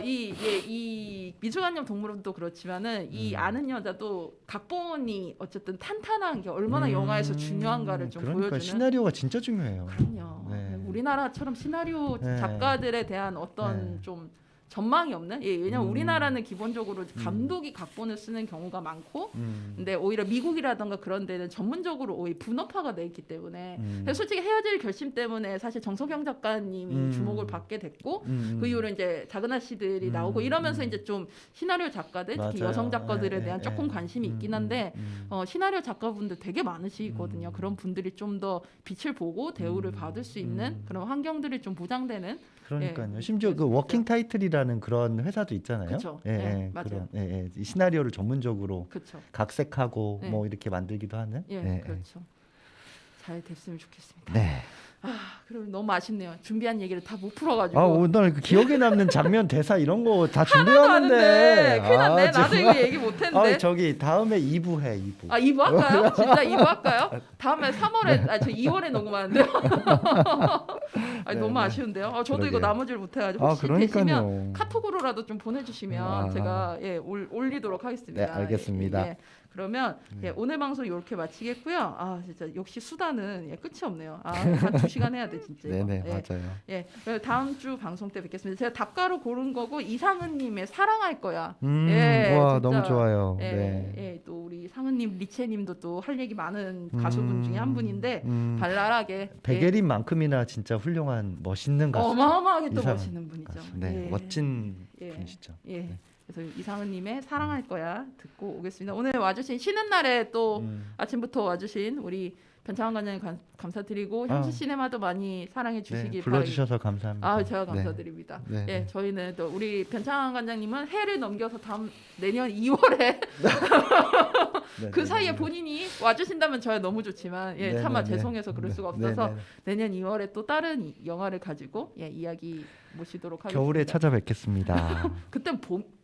이 미술관념 동물원도 그렇지만은 이 아는 여자도 각본이 어쨌든 탄탄한 게 얼마나 영화에서 중요한가를 좀 그러니까 보여주는. 시나리오가 진짜 중요해요. 그럼요. 네. 우리나라처럼 시나리오 네. 작가들에 대한 어떤 네. 좀 전망이 없는. 예, 왜냐면 음. 우리나라는 기본적으로 감독이 각본을 쓰는 경우가 많고, 근데 오히려 미국이라던가 그런 데는 전문적으로 오히려 분업화가 돼 있기 때문에 그래서 솔직히 헤어질 결심 때문에 사실 정석영 작가님이 주목을 받게 됐고 그 이후로 이제 작은 아씨들이 나오고 이러면서 이제 좀 시나리오 작가들 특히 맞아요. 여성 작가들에 예, 대한 예, 조금 예. 관심이 있긴 한데 시나리오 작가분들 되게 많으시거든요. 그런 분들이 좀 더 빛을 보고 대우를 받을 수 있는 그런 환경들이 좀 보장되는. 그러니까요. 예, 심지어 그 그렇습니다. 워킹 타이틀이라는 그런 회사도 있잖아요. 그쵸. 예, 예, 예, 맞아요. 그런, 예, 예. 이 시나리오를 전문적으로 그렇죠. 각색하고 네. 뭐 이렇게 만들기도 하는. 예, 예, 예. 그렇죠. 잘 됐으면 좋겠습니다. 네. 그럼 너무 아쉽네요. 준비한 얘기를 다 못 풀어가지고. 아 오늘 그 기억에 남는 장면 대사 이런 거 다 하는데 준비해왔는데. 큰일 났네. 나도 정말. 이거 얘기 못했는데. 아 저기 다음에 2부 해 2부. 아 2부 할까요? 진짜 2부 할까요? 다음에 3월에 저 2월에 녹음하는데요. 아니, 네, 너무 네. 아쉬운데요. 저도 그러게요. 이거 나머지를 못해가지고 아 혹시 그러니까요. 되시면 카톡으로라도 좀 보내주시면 아. 제가 올리도록 하겠습니다. 네, 알겠습니다. 예. 그러면 오늘 방송 이렇게 마치겠고요. 아 진짜 역시 수다는 끝이 없네요. 한 2시간 해야 돼 진짜. 이거. 네네 예. 맞아요. 예, 그래서 다음 주 방송 때 뵙겠습니다. 제가 답가로 고른 거고 이상은님의 사랑할 거야. 와 진짜. 너무 좋아요. 예, 네. 예, 또 우리 상은님, 리체님도 또 할 얘기 많은 가수분 중에 한 분인데 발랄하게 백예린만큼이나 진짜 훌륭한 멋있는 가수. 어마어마하게 또 이상은 멋있는 분이죠. 가수. 네, 예. 멋진 예. 분이시죠. 예. 네. 그래서 이상은님의 사랑할 거야 듣고 오겠습니다. 오늘 와주신 쉬는 날에 또 아침부터 와주신 우리 변창환 관장님 감사드리고 향수 시네마도 많이 사랑해 주시길 네, 불러주셔서 감사합니다. 제가 네. 감사드립니다. 네, 예, 네. 저희는 또 우리 변창환 관장님은 해를 넘겨서 다음 내년 2월에 네, 그 네, 사이에 네. 본인이 와주신다면 저야 너무 좋지만 네, 차마 네, 네. 죄송해서 그럴 네, 수가 네, 없어서 네, 네. 내년 2월에 또 다른 영화를 가지고 이야기 모시도록 하겠습니다. 겨울에 찾아뵙겠습니다. 그땐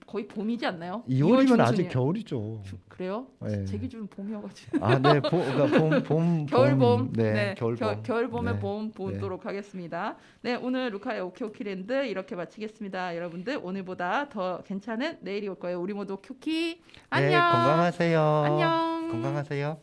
거의 봄이지 않나요? 2월이면 아직 중순이에요. 겨울이죠. 그래요? 네. 제 기준은 봄이어가지고. 아, 네, 그러니까 봄, 겨울봄, 네, 겨울봄, 겨울봄에 네. 봄 보도록 하겠습니다. 네, 오늘 루카의 오키오키랜드 이렇게 마치겠습니다. 여러분들 오늘보다 더 괜찮은 내일이 올 거예요. 우리 모두 오키오키. 안녕. 네, 건강하세요. 안녕. 건강하세요.